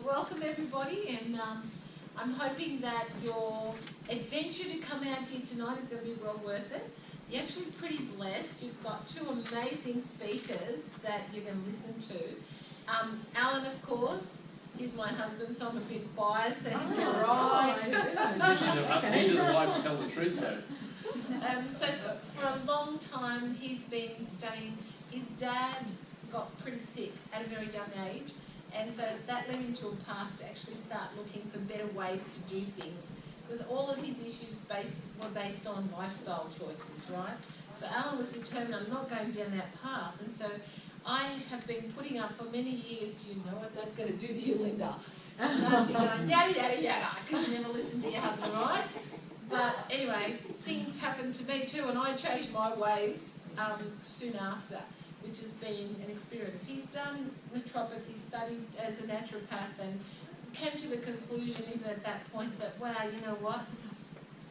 welcome everybody, and I'm hoping that your adventure to come out here tonight is going to be well worth it. You're actually pretty blessed. You've got two amazing speakers that you're going to listen to. Alan, of course, is my husband, so I'm a bit biased, and he's right. He's the right to tell the truth, though. So for a long time, he's been studying. His dad got pretty sick at a very young age, and so that led him to a path to actually start looking for better ways to do things, because all of his issues were based on lifestyle choices, right? So Alan was determined, I'm not going down that path, and so I have been putting up for many years, do you know what that's going to do to you, Linda? And I've been going, yada, yada, yada, because you never listen to your husband, right? But anyway, things happened to me too, and I changed my ways soon after, which has been an experience. He's done naturopathy, studied as a naturopath, and came to the conclusion even at that point that, wow, you know what?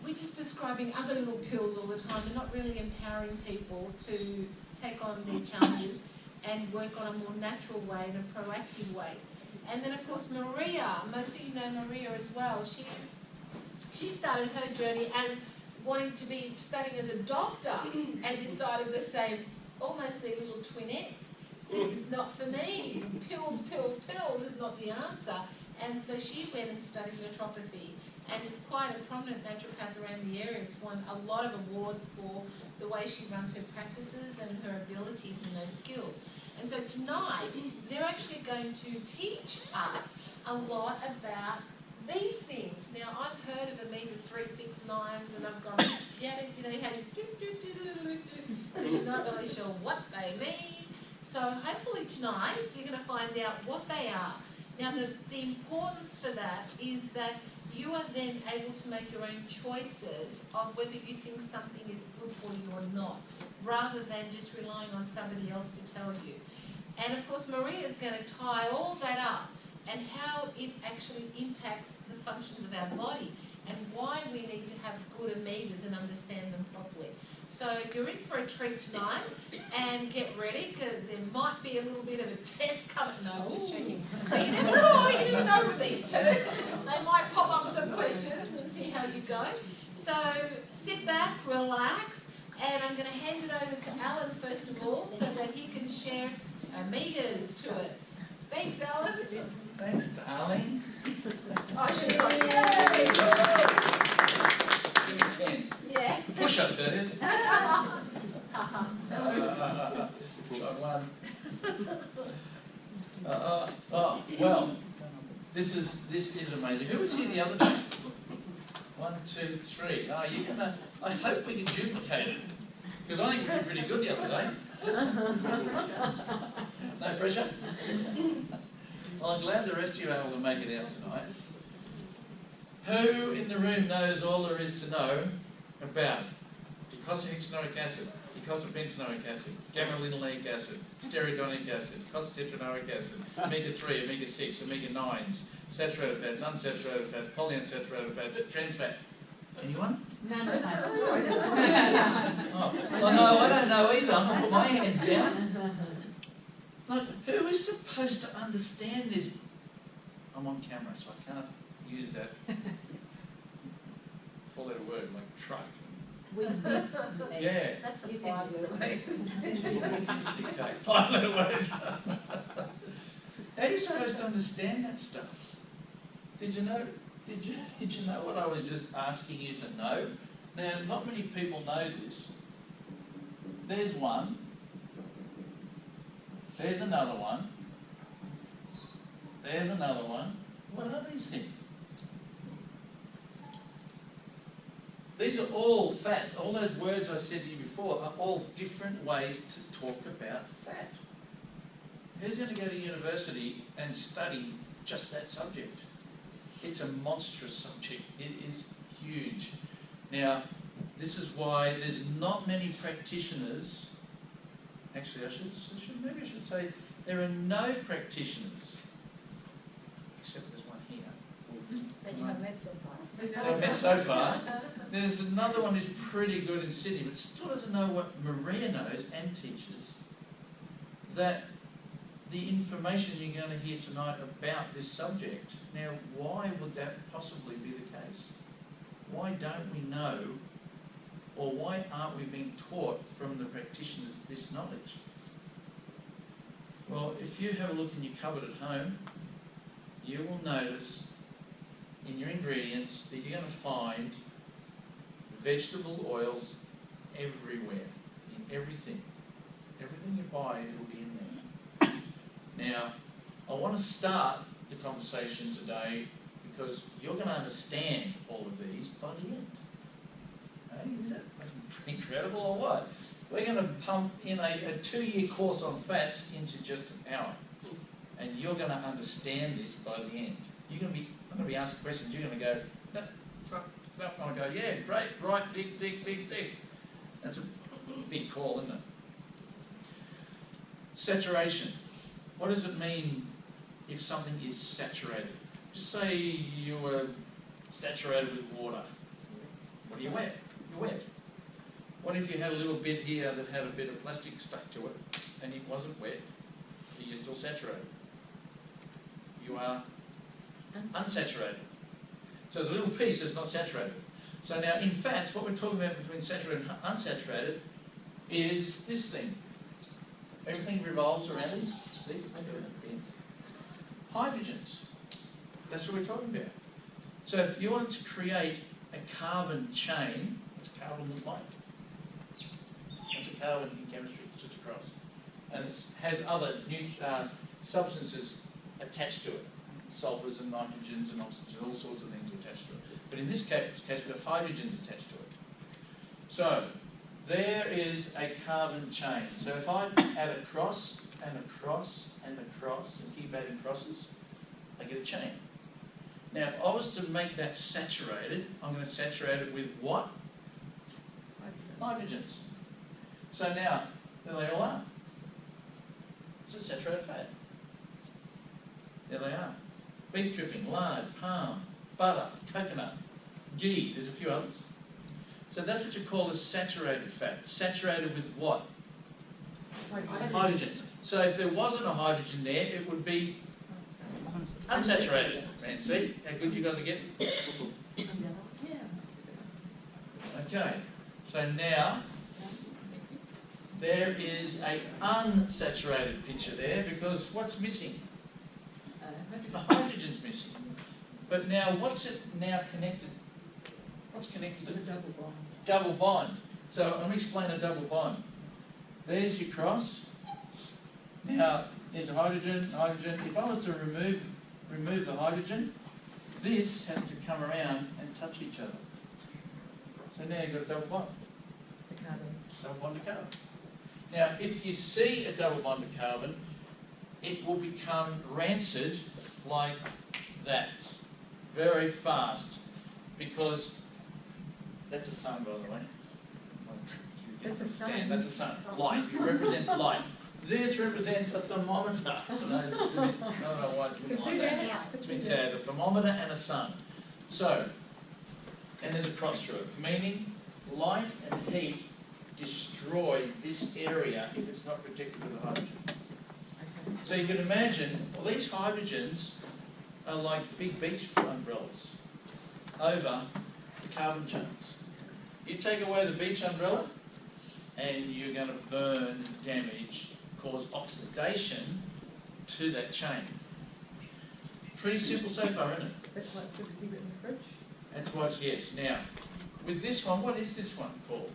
We're just prescribing other little pills all the time. We're not really empowering people to take on their challenges and work on a more natural way and a proactive way. And then, of course, Maria, most of you know Maria as well. She started her journey as wanting to be studying as a doctor and decided the same, almost their little twinettes. This is not for me. Pills, pills, pills is not the answer. And so she went and studied naturopathy and is quite a prominent naturopath around the area. It's won a lot of awards for the way she runs her practices and her abilities and those skills. And so tonight, they're actually going to teach us a lot about these things. Now, I've heard of omega-3, 6, 9s, and I've gone, yeah, you know, how you because you're not really sure what they mean. So hopefully tonight, you're going to find out what they are. Now, the importance for that is that you are then able to make your own choices of whether you think something is good for you or not, rather than just relying on somebody else to tell you. And of course, Maria is going to tie all that up and how it actually impacts the functions of our body and why we need to have good omegas and understand them properly. So you're in for a treat tonight, and get ready, because there might be a little bit of a test coming. No, just checking. You never know with these two. They might pop up some questions and see how you go. So sit back, relax, and I'm going to hand it over to Alan first of all, so that he can share omegas to us. Thanks, Alan. Thanks, darling. I should have Give me 10. Yeah. Push-ups, that is. Shot one. Well, this is amazing. Who was here the other day? 1, 2, 3. Oh, you're gonna. I hope we can duplicate it, because I think we did pretty good the other day. No pressure. Well, I'm glad the rest of you are able to make it out tonight. Who in the room knows all there is to know about docosahexaenoic acid, docosahexaenoic acid, gamma-linolenic acid, stearidonic acid, docosahexaenoic acid, omega-3, omega-6, omega-9s, saturated fats, unsaturated fats, polyunsaturated fats, trans fat? Anyone? No. Oh, no, I don't know either. I'm going to put my hands down. Look, who is supposed to understand this? I'm on camera, so I can't use that four-letter word like truck. Yeah. That's a 5-letter word. Okay, 5-letter word. How are you supposed to understand that stuff? Did you know what I was just asking you to know? Now, not many people know this. There's one. There's another one. There's another one. What are these things? These are all fats. All those words I said to you before are all different ways to talk about fat. Who's going to go to university and study just that subject? It's a monstrous subject. It is huge. Now, this is why there's not many practitioners. Actually, maybe I should say there are no practitioners, except there's one here. That you have met so far. I've met so far. There's another one who's pretty good in Sydney, but still doesn't know what Maria knows and teaches. That the information you're going to hear tonight about this subject. Now, why would that possibly be the case? Why don't we know, or why aren't we being taught from the practitioners this knowledge? Well, if you have a look in your cupboard at home, you will notice in your ingredients that you're going to find vegetable oils everywhere, in everything. Everything you buy, it will be in there. Now, I want to start the conversation today because you're going to understand all of these by the end. Hey, is that incredible or what? We're going to pump in a 2-year course on fats into just an hour. And you're going to understand this by the end. I'm going to be asking questions. You're going to go, no, I'm going to go, yeah, great, right, tick, tick, tick, tick. That's a big call, isn't it? Saturation. What does it mean if something is saturated? Just say you were saturated with water. What are you wet? You're wet. What if you had a little bit here that had a bit of plastic stuck to it and it wasn't wet, but you're still saturated? You are unsaturated. So there's a little piece that's not saturated. So now in fats, what we're talking about between saturated and unsaturated is this thing. Everything revolves around these things. Hydrogens. That's what we're talking about. So if you want to create a carbon chain, what's carbon look like? That's a carbon in chemistry, it's just across. And it has other substances attached to it. Sulfurs and nitrogens and oxygens, all sorts of things attached to it. But in this case we have hydrogens attached to it. So there is a carbon chain. So if I add a cross and a cross and a cross and keep adding crosses, I get a chain. Now if I was to make that saturated, I'm going to saturate it with what? Hydrogens. So now, there they all are. It's a saturated fat. There they are. Beef dripping, lard, palm, butter, coconut, ghee, there's a few others. So that's what you call a saturated fat. Saturated with what? Hydrogens. So if there wasn't a hydrogen there, it would be unsaturated. Man, see how good you guys are getting? Okay, so now there is an unsaturated picture there because what's missing? The hydrogen's missing. But now what's it now connected? What's connected to it? Double bond. Double bond. So let me explain a double bond. There's your cross. Now there's a hydrogen, hydrogen. If I was to remove the hydrogen, this has to come around and touch each other. So now you've got a double bond. The carbon. Double bond to carbon. Now if you see a double bond to carbon, it will become rancid like that. Very fast. Because that's a sun, by the way. That's a sun. That's a sun. Light. It represents light. This represents a thermometer. No, I don't know why it's been like that. It's been said, a thermometer and a sun. So, and there's a cross through it, meaning light and heat destroy this area if it's not protected with a hydrogen. Okay. So you can imagine, well, these hydrogens are like big beach umbrellas over the carbon chains. You take away the beach umbrella and you're going to burn, damage, cause oxidation to that chain. Pretty simple so far, isn't it? That's why it's good to keep it in the fridge. That's what, yes. Now, with this one, what is this one called?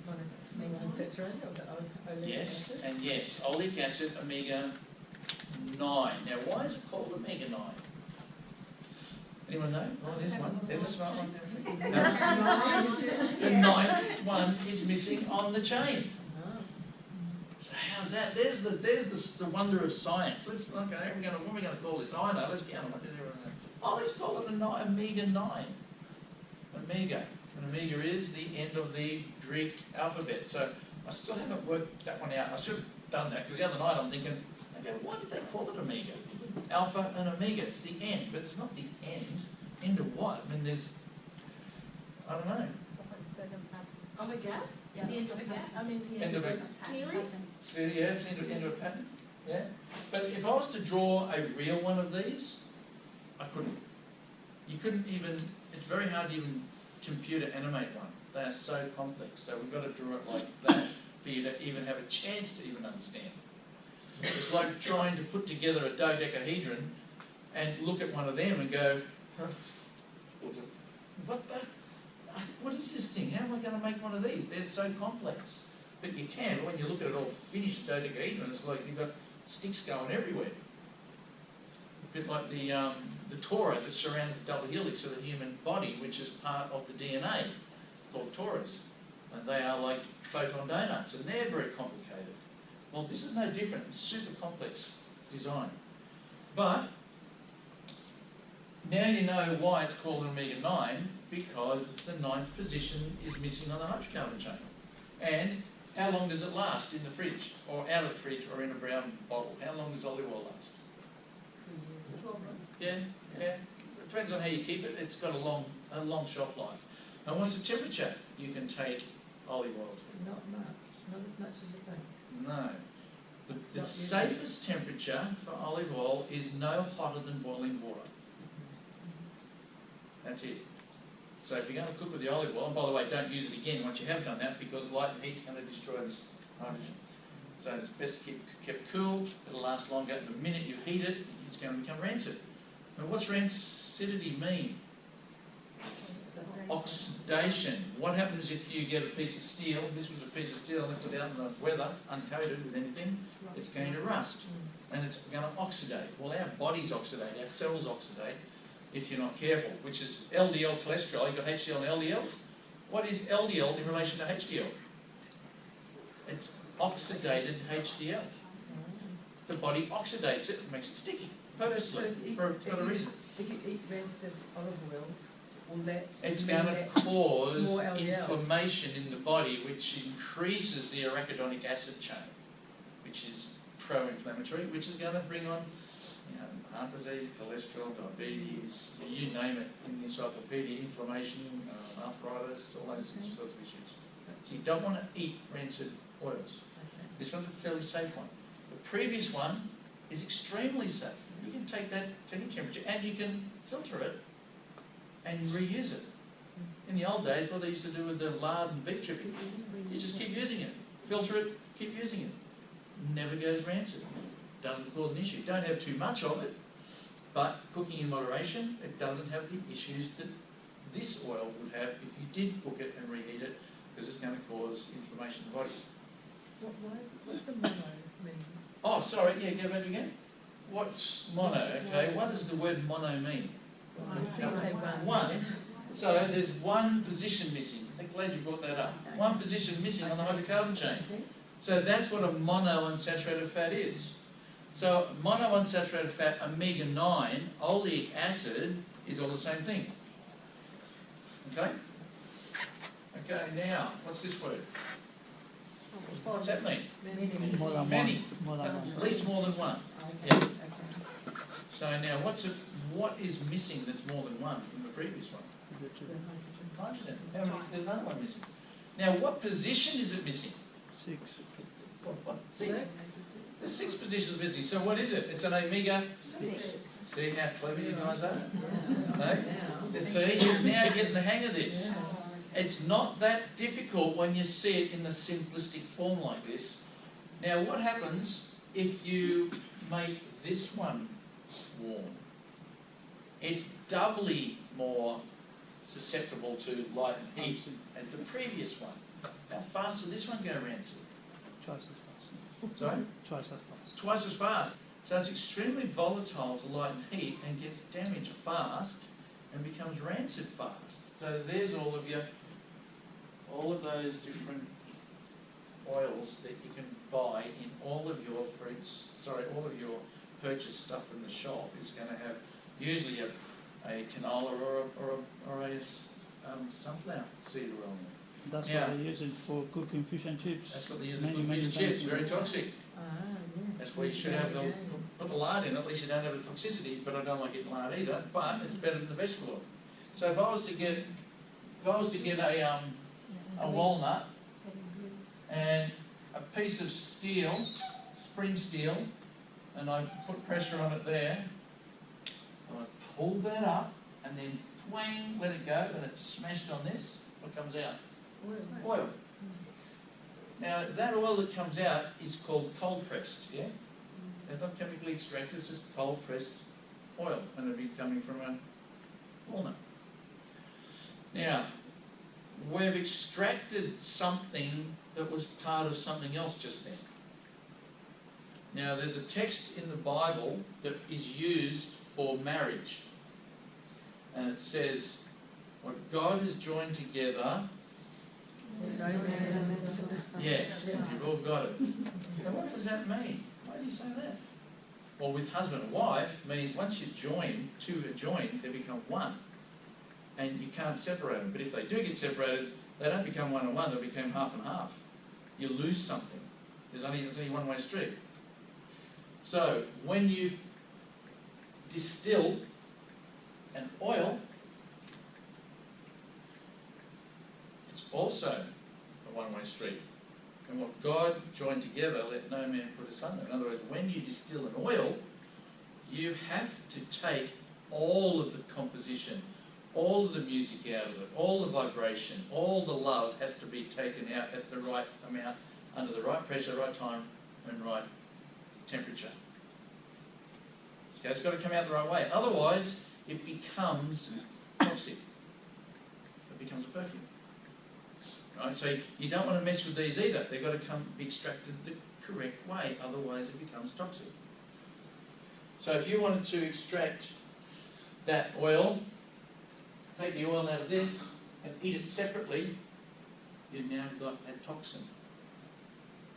One is being unsaturated or the oleic Yes, acid. and yes, oleic acid, omega-9. Now, why is it called omega-9? Anyone know? Oh, there's one. There's a smart one there. No? The ninth one is missing on the chain. So how's that? There's the wonder of science. Let's okay. What are we going to call this? I know. Let's count them. What does everyone know? Oh, let's call it omega-9. Omega. And omega is the end of the Greek alphabet. So I still haven't worked that one out. I should have done that because the other night I'm thinking, okay, why did they call it omega? Alpha and omega. It's the end, but it's not the end. End of what? I mean, there's, I don't know. Omega? Yeah. The end of a gap? I mean, the End of a series? So yeah, it's into a pattern. Yeah. But if I was to draw a real one of these, I couldn't. You couldn't even, it's very hard to even computer animate one. They are so complex. So we've got to draw it like that for you to even have a chance to even understand. It's like trying to put together a dodecahedron and look at one of them and go, what is this thing? How am I going to make one of these? They're so complex. But you can, but when you look at it all finished dodecahedron, it's like you've got sticks going everywhere. A bit like the tora that surrounds the double helix of the human body, which is part of the DNA, called toras. And they are like photon donuts, and they're very complicated. Well, this is no different. It's super complex design. But now you know why it's called an omega-9, because the 9th position is missing on the hydrocarbon chain. And how long does it last in the fridge, or out of the fridge, or in a brown bottle? How long does olive oil last? 12 months. Yeah. It depends on how you keep it. It's got a long shelf life. And what's the temperature you can take olive oil to? Not much, not as much as you think. No. The safest temperature for olive oil is no hotter than boiling water. That's it. So if you're going to cook with the olive oil, and by the way, don't use it again once you have done that, because light and heat's going to destroy this hydrogen. So it's best to keep kept cool. It'll last longer. The minute you heat it, it's going to become rancid. Now, what's rancidity mean? Oxidation. What happens if you get a piece of steel? This was a piece of steel left it out in the weather, uncoated with anything. It's going to rust, and it's going to oxidate. Well, our bodies oxidate, our cells oxidate, if you're not careful, which is LDL cholesterol. You've got HDL and LDL. What is LDL in relation to HDL? It's oxidated HDL. The body oxidates it, makes it sticky. Purposely, it's got a reason. If you eat rancid olive oil, will that... It's going to cause more LDLs. inflammation in the body, which increases the arachidonic acid chain, which is pro-inflammatory, which is going to bring on heart disease, cholesterol, diabetes, you name it in the encyclopedia, inflammation, arthritis, all those sorts of issues. So you don't want to eat rancid oils. This one's a fairly safe one. The previous one is extremely safe. You can take that to any temperature and you can filter it and reuse it. In the old days, what they used to do with the lard and beef dripping, you just keep using it. Filter it, keep using it. Never goes rancid. Doesn't cause an issue. Don't have too much of it, but cooking in moderation, it doesn't have the issues that this oil would have if you did cook it and reheat it, because it's going to cause inflammation in the body. What's the mono mean? Oh, sorry, yeah, go back again. What's mono? Okay, what does the word mono mean? One. So there's one position missing. I'm glad you brought that up. One position missing on the hydrocarbon chain. So that's what a monounsaturated fat is. So monounsaturated fat, omega-9, oleic acid, is all the same thing. Okay? Okay, now, what's this word? What's that mean? Many. At least more than one. Yeah. So now, what is missing that's more than one from the previous one? Hydrogen. How many? There's another one missing. Now, what position is it missing? 6. What? 6? There's 6 positions missing. So what is it? It's an omega. See how clever you guys are? No? See, you're now getting the hang of this. It's not that difficult when you see it in the simplistic form like this. Now, what happens if you make this one warm? It's doubly more susceptible to light and heat as the previous one. How fast will this one go rancid? Twice as fast. Sorry? Twice as fast. Twice as fast. So it's extremely volatile to light and heat and gets damaged fast and becomes rancid fast. So there's all of those different oils that you can buy in all of your fruits, all of your purchased stuff from the shop is going to have usually a canola or a sunflower seed oil in it. That's Yeah. what they use it for cooking fish and chips. That's what they use in fish and chips. Very toxic. That's why you should have put the lard in. At least you don't have the toxicity. But I don't like getting lard either. But it's better than the vegetable oil. So if I was to get a walnut and a piece of steel, spring steel, and I put pressure on it there, and I pulled that up, and then twang, let it go, and it smashed on this, what comes out? Oil. Now, that oil that comes out is called cold pressed, yeah? It's not chemically extracted, it's just cold pressed oil, and it'll be coming from a walnut. Now, we've extracted something that was part of something else just then. Now, there's a text in the Bible that is used for marriage. And it says, what God has joined together. Yes, you've all got it. Now, what does that mean? Why do you say that? Well, with husband and wife, means once you join, two are joined, they become one. And you can't separate them. But if they do get separated, they don't become one and one, they become half and half. You lose something. There's only one-way street. So, when you distill an oil, it's also a one-way street. And what God joined together, let no man put asunder. In other words, when you distill an oil, you have to take all of the composition, all of the music out of it, all the vibration, all the love has to be taken out at the right amount, under the right pressure, right time, and right temperature. Okay, it's got to come out the right way. Otherwise, it becomes toxic. It becomes a perfume. Right? So you don't want to mess with these either. They've got to be extracted the correct way. Otherwise, it becomes toxic. So if you wanted to extract that oil, take the oil out of this and eat it separately, you've now got a toxin.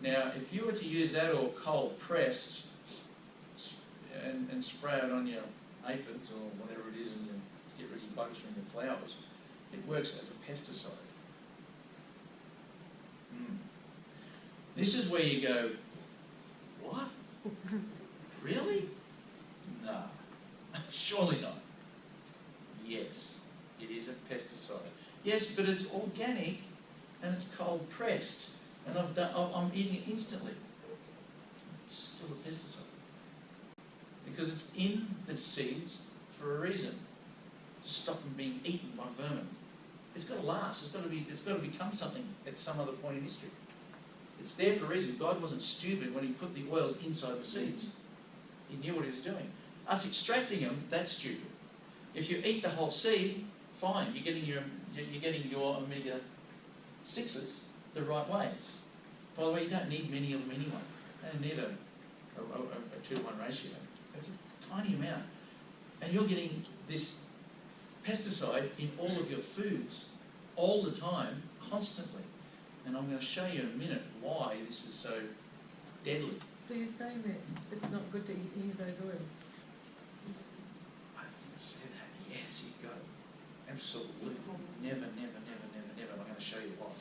Now, if you were to use that oil cold pressed and spray it on your aphids or whatever it is and you get rid of bugs from your flowers, it works as a pesticide. This is where you go, what? Really? No. Surely not. Yes, it is a pesticide. Yes, but it's organic and it's cold pressed, and I'm eating it instantly. It's still a pesticide because it's in the seeds for a reason, to stop them being eaten by vermin. It's got to last. It's got to become something at some other point in history. It's there for a reason. God wasn't stupid when He put the oils inside the seeds. He knew what He was doing. Us extracting them, that's stupid. If you eat the whole seed, fine. You're getting your omega-6s the right way. By the way, you don't need many of them anyway. You don't need a 2-to-1 ratio. It's a tiny amount. And you're getting this pesticide in all of your foods, all the time, constantly. And I'm going to show you in a minute why this is so deadly. So you're saying that it's not good to eat any of those oils? I didn't say that. Yes, you go. Absolutely. Never, never, never, never, never. I'm going to show you why.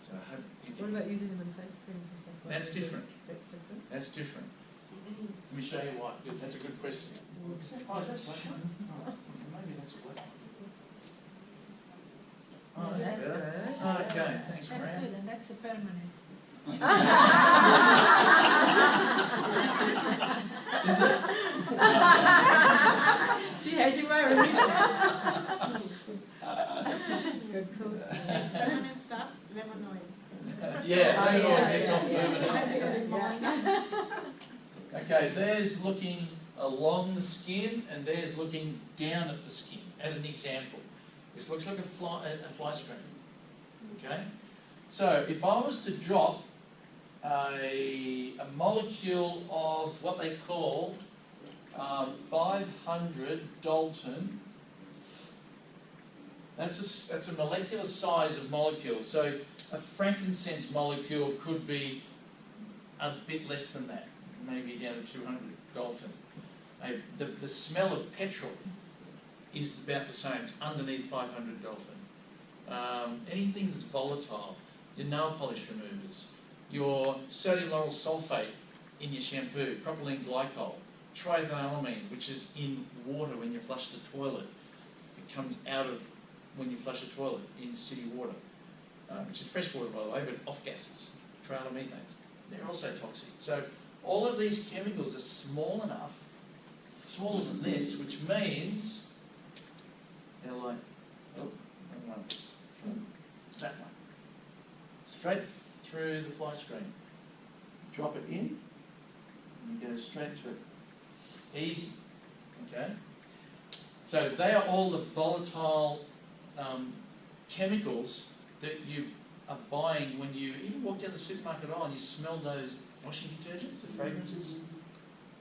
So I hope you What about using them in face creams and stuff like that? That's different. That's different? That's different. Let me show you why. Good. That's a good question. Oh, is that black one? Oh, maybe that's a black one. Oh, that's better. Good. Oh, okay, thanks, That's Fran. good, and that's the permanent. She had you worried. Good call. Permanent stuff, lemon oil. Yeah, Oh, that all yeah, gets yeah, on yeah. permanent. Okay, there's looking along the skin, and there's looking down at the skin, as an example. This looks like a fly string. Okay? So, if I was to drop a molecule of what they call 500 Dalton, that's a molecular size of molecule. So, a frankincense molecule could be a bit less than that, maybe down to 200 Dalton. The smell of petrol is about the same. It's underneath 500 Dalton. Anything that's volatile, your nail polish removers, your sodium lauryl sulfate in your shampoo, propylene glycol, triethanolamine, which is in water when you flush the toilet. It comes out of when you flush the toilet in city water, which is fresh water, by the way, but off gases. tetramethanes. They're also toxic. So all of these chemicals are small enough, smaller than this, which means they're like, oh, wrong one. That one. Straight through the fly screen. Drop it in, and you go straight through. Easy. Okay? So they are all the volatile chemicals that you are buying when you even walk down the supermarket aisle and you smell those washing detergents, the fragrances.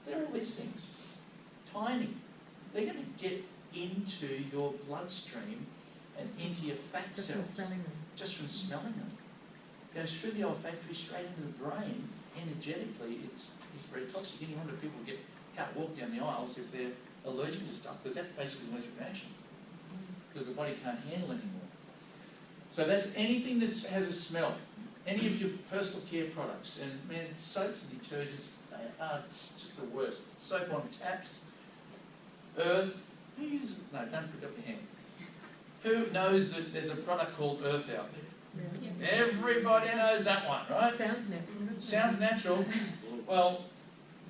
They're all these things. Tiny. They're going to get into your bloodstream and into your fat Just cells. from smelling them. Just from smelling them. Goes through the olfactory straight into the brain. Energetically, it's very toxic. Any wonder people can't walk down the aisles if they're allergic to stuff, because that's basically an allergic reaction. Because the body can't handle anymore. So that's anything that has a smell. Any of your personal care products, and man, soaps and detergents, they are just the worst. Soap on taps, Earth. Who uses? No, don't put up your hand. Who knows that there's a product called Earth out there? Yeah. Everybody knows that one, right? Sounds natural. doesn't it? Sounds natural. Well,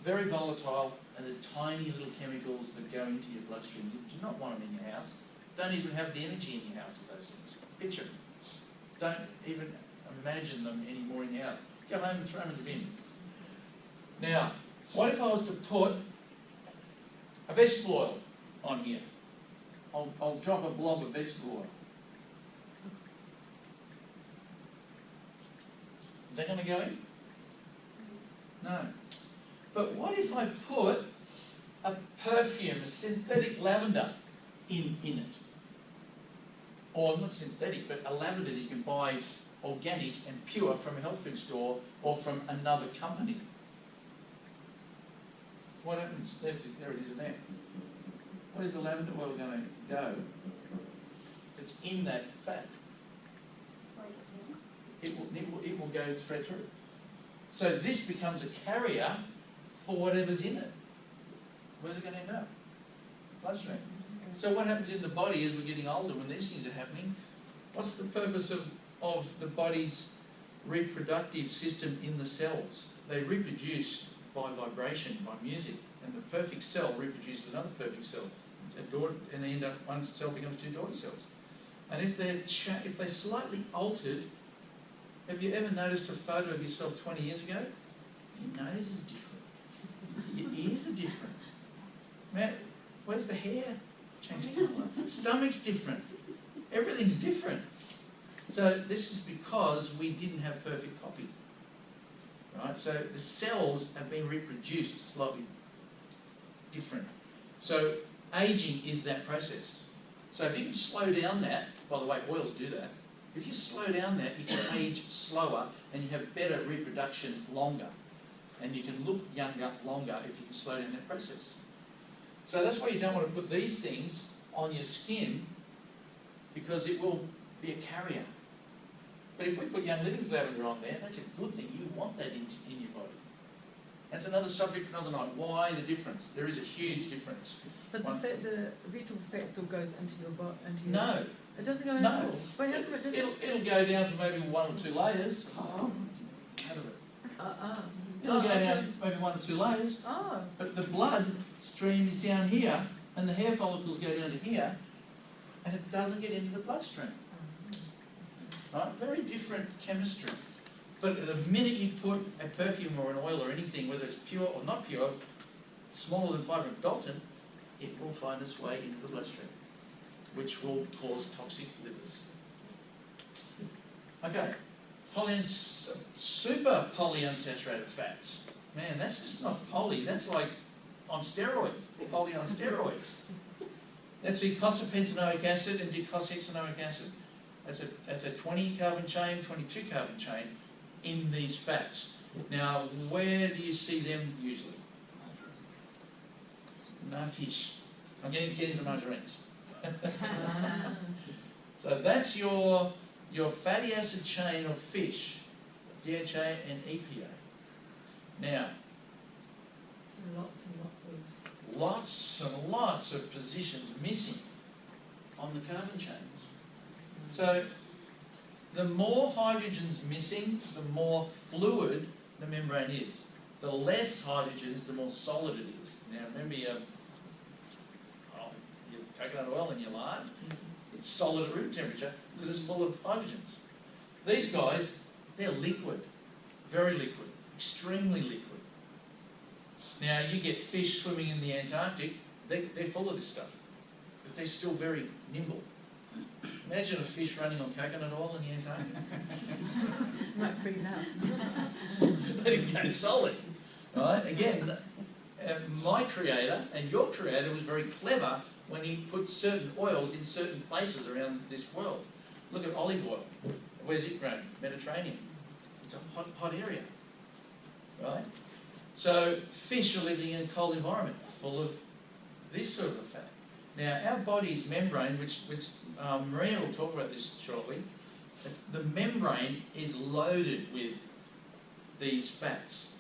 very volatile, and the tiny little chemicals that go into your bloodstream. You do not want them in your house. Don't even have the energy in your house with those things. Picture them. Don't even imagine them anymore in your house. Go home and throw them in the bin. Now, what if I was to put a vegetable oil on here? I'll drop a blob of vegetable oil. Is that going to go in? No. But what if I put a perfume, a synthetic lavender in it? Or not synthetic, but a lavender that you can buy organic and pure from a health food store or from another company. What happens? There it is there. Where is the lavender oil going to go? It's in that fat. It will go straight through. So this becomes a carrier for whatever's in it. Where's it going to end up? Bloodstream. So what happens in the body as we're getting older when these things are happening? What's the purpose of the body's reproductive system in the cells? They reproduce by vibration, by music, and the perfect cell reproduces another perfect cell. And they end up, one cell becomes two daughter cells. And if they're slightly altered, have you ever noticed a photo of yourself 20 years ago? Your nose is different. Your ears are different. Man, where's the hair? Changed colour. Stomach's different. Everything's different. So this is because we didn't have perfect copy. Right? So the cells have been reproduced slightly different. So aging is that process. So if you can slow down that, by the way, oils do that. If you slow down that, you can age slower and you have better reproduction longer. And you can look younger longer if you can slow down that process. So that's why you don't want to put these things on your skin, because it will be a carrier. But if we put Young Living's lavender on there, that's a good thing. You want that in your body. That's another subject for another night. Why the difference? There is a huge difference. But the vegetable fat still goes into your body. No. It doesn't go in No. at all. But how come it doesn't? It'll go down to maybe 1 or 2 layers. Out of it. It'll go down maybe 1 or 2 layers. Oh. But the blood stream is down here, and the hair follicles go down to here, and it doesn't get into the bloodstream. Right? Very different chemistry. But the minute you put a perfume or an oil or anything, whether it's pure or not pure, smaller than 500 Dalton, it will find its way into the bloodstream, which will cause toxic livers. Okay, super polyunsaturated fats. Man, that's just not poly, that's like on steroids, poly on steroids. That's eicosapentaenoic acid and decoshexanoic acid. That's a 20 carbon chain, 22 carbon chain in these fats. Now, where do you see them usually? No fish. I'm getting to margarines. So that's your fatty acid chain of fish, DHA and EPA. Now, lots and lots of positions missing on the carbon chains. So The more hydrogen's missing, the more fluid the membrane is. The less hydrogens, the more solid it is. Now remember your coconut oil in your lard, it's solid at room temperature because it's full of hydrogens. These guys, they're liquid, very liquid, extremely liquid. Now you get fish swimming in the Antarctic, they're full of this stuff, but they're still very nimble. Imagine a fish running on coconut oil in the Antarctic. Might freeze out. Let it go solid. Right? Again, my creator and your creator was very clever when he put certain oils in certain places around this world. Look at olive oil. Where's it grown? Mediterranean. It's a hot area. Right? So fish are living in a cold environment full of this sort of a fat. Now, our body's membrane, which Maria will talk about this shortly, the membrane is loaded with these fats.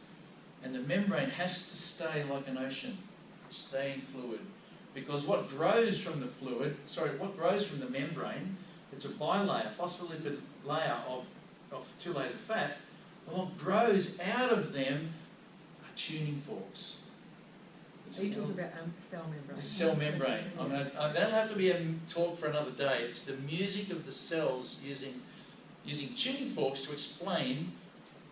And the membrane has to stay like an ocean, staying fluid. Because what grows from the membrane, it's a bilayer, phospholipid layer of 2 layers of fat, and what grows out of them are tuning forks. Are you talking about cell membrane? The cell membrane. That'll have to be a talk for another day. It's the music of the cells using tuning forks to explain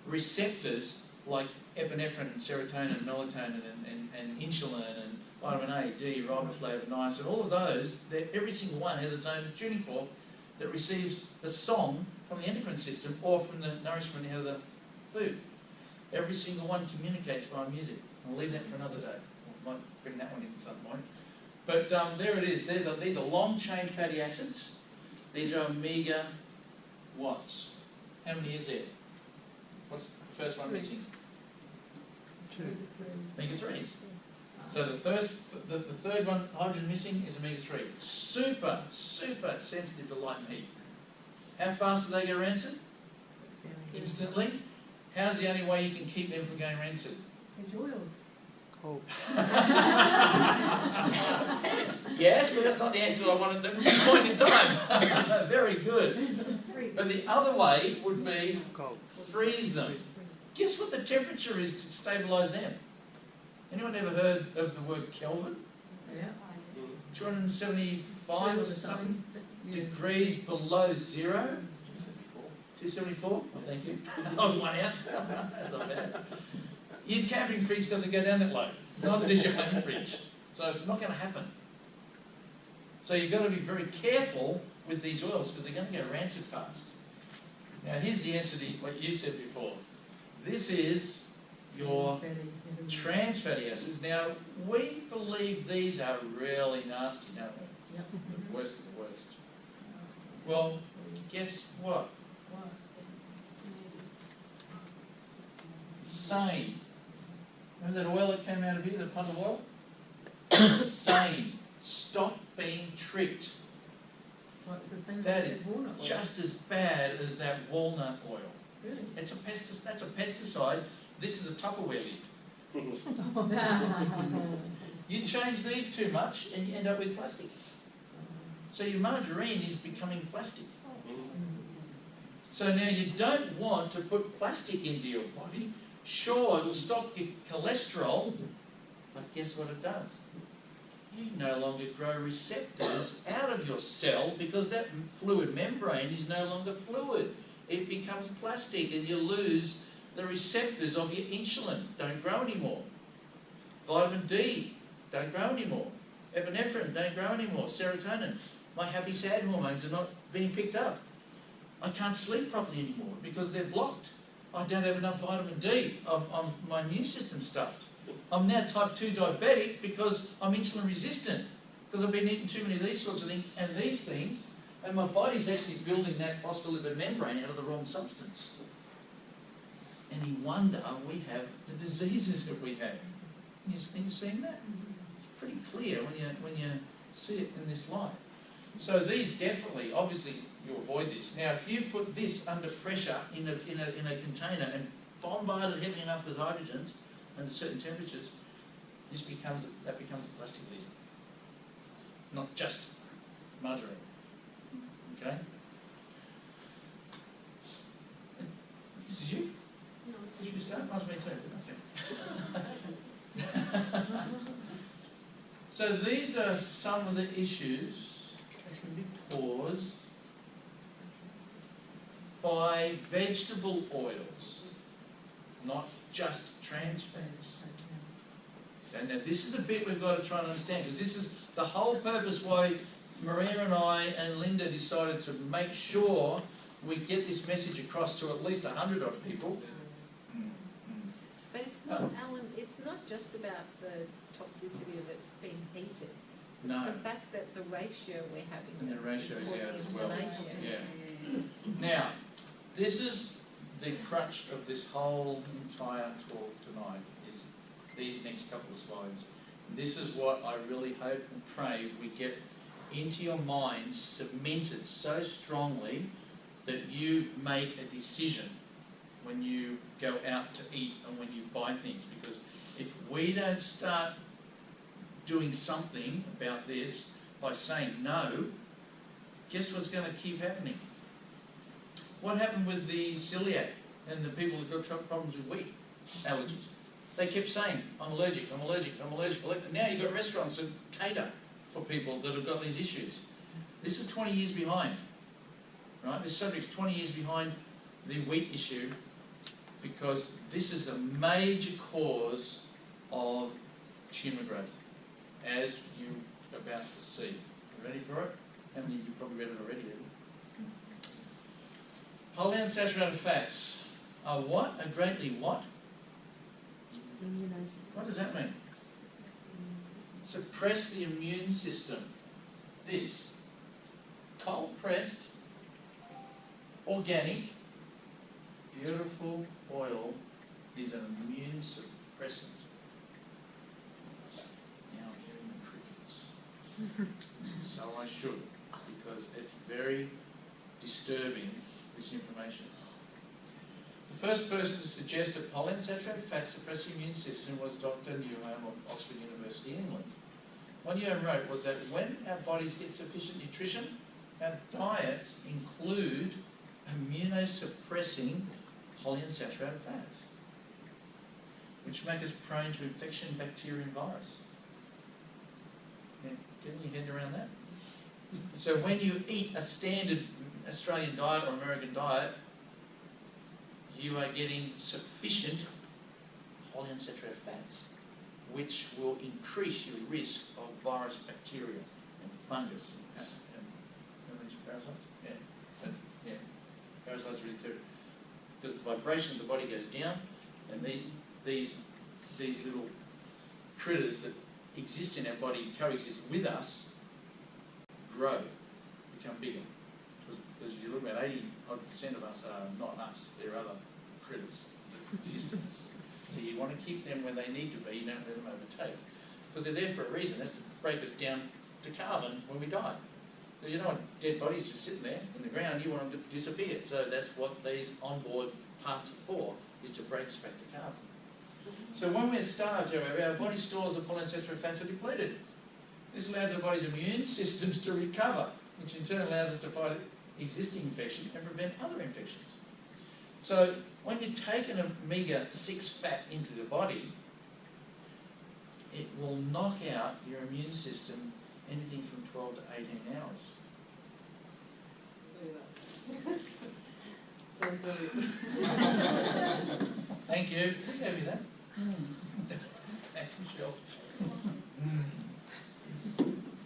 receptors like epinephrine and serotonin and melatonin and insulin and vitamin A, D, riboflavin, niacin, all of those, every single one has its own tuning fork that receives the song from the endocrine system or from the nourishment out of the food. Every single one communicates via music. I'll leave that for another day. I might bring that one in at some point. But there it is. These are long-chain fatty acids. These are omega watts. How many is there? What's the first one missing? Omega-3s. So the third one, hydrogen missing, is omega-3. Super, super sensitive to light and heat. How fast do they go rancid? Instantly. How's the only way you can keep them from going rancid? Essential oils. Cold. Yes, but that's not the answer I wanted at this point in time. Very good. But the other way would be Cold. freeze them. Guess what the temperature is to stabilise them? Anyone ever heard of the word Kelvin? Yeah. 275 or something degrees below zero? 274? Oh, thank you. I was one out. That's not bad. Your camping fridge doesn't go down that low. Neither does your home fridge. So it's not going to happen. So you've got to be very careful with these oils because they're going to go rancid fast. Now here's the answer to what you said before. This is your trans fatty acids. Now, we believe these are really nasty, don't we? Yep. The worst of the worst. Well, guess what? Same. Remember that oil that came out of here, the pond of oil? Same. Stop being tricked. Well, it's the same That as is walnut oil. just as bad as that walnut oil. Really? It's that's a pesticide. This is a Tupperware lid. You change these too much and you end up with plastic. So your margarine is becoming plastic. So now you don't want to put plastic into your body. Sure, it'll stop your cholesterol, but guess what it does? You no longer grow receptors out of your cell because that fluid membrane is no longer fluid. It becomes plastic and you lose the receptors of your insulin. Don't grow anymore. Vitamin D, don't grow anymore. Epinephrine, don't grow anymore. Serotonin, my happy sad hormones are not being picked up. I can't sleep properly anymore because they're blocked. I don't have enough vitamin D. My immune system's stuffed. I'm now type 2 diabetic because I'm insulin resistant because I've been eating too many of these sorts of things and these things, and my body's actually building that phospholipid membrane out of the wrong substance. Any wonder we have the diseases that we have. You seen that? It's pretty clear when you see it in this light. So these definitely, obviously, you avoid this. Now, if you put this under pressure in a container and bombard it heavy enough with hydrogens under certain temperatures, that becomes a plastic lid. Not just margarine. Okay? Did you? No, Did you start? Must be too. Okay. So these are some of the issues that can be caused by vegetable oils, not just trans fats. And now this is the bit we've got to try and understand, because this is the whole purpose why Maria and I and Linda decided to make sure we get this message across to at least 100 odd people. But it's not, Alan, it's not just about the toxicity of it being heated. It's No. the fact that the ratio we're having And the is ratio is causing out as well. inflammation. Yeah. Now, this is the crux of this whole entire talk tonight, is these next couple of slides. This is what I really hope and pray we get into your mind, cemented so strongly that you make a decision when you go out to eat and when you buy things. Because if we don't start doing something about this by saying no, guess what's going to keep happening? What happened with the celiac and the people who got problems with wheat allergies? They kept saying, I'm allergic, I'm allergic, I'm allergic. Now you've got restaurants that cater for people that have got these issues. This is 20 years behind, right? This subject's 20 years behind the wheat issue, because this is a major cause of tumour growth, as you're about to see. You ready for it? How many of you probably read it already? Polyunsaturated fats are what? Are greatly what? What does that mean? Suppress the immune system. This cold pressed, organic, beautiful oil is an immune suppressant. Now I'm hearing the crickets. So I should, because it's very disturbing, this information. The first person to suggest that polyunsaturated fats suppress the immune system was Dr. Newham of Oxford University, England. What Newham wrote was that when our bodies get sufficient nutrition, our diets include immunosuppressing polyunsaturated fats, which make us prone to infection, bacteria and virus. Getting your head around that? So when you eat a standard Australian diet or American diet, you are getting sufficient polyunsaturated fats, which will increase your risk of virus, bacteria and fungus and parasites. Yeah. Parasites really too. Because the vibration of the body goes down, and these little critters that exist in our body, coexist with us, grow, become bigger. Because if you look at 80% of us are not us, they're other critters that exist in us. So you want to keep them where they need to be, you don't let them overtake. Because they're there for a reason, that's to break us down to carbon when we die. Because you don't want dead bodies just sitting there in the ground, you want them to disappear. So that's what these onboard parts are for, is to break us back to carbon. So when we're starved, our body stores of polyunsaturated fats are depleted. This allows our body's immune systems to recover, which in turn allows us to fight existing infection and prevent other infections. So when you take an omega-6 fat into the body, it will knock out your immune system anything from 12 to 18 hours. So good. Thank you. Who gave you that? Thanks, Michelle.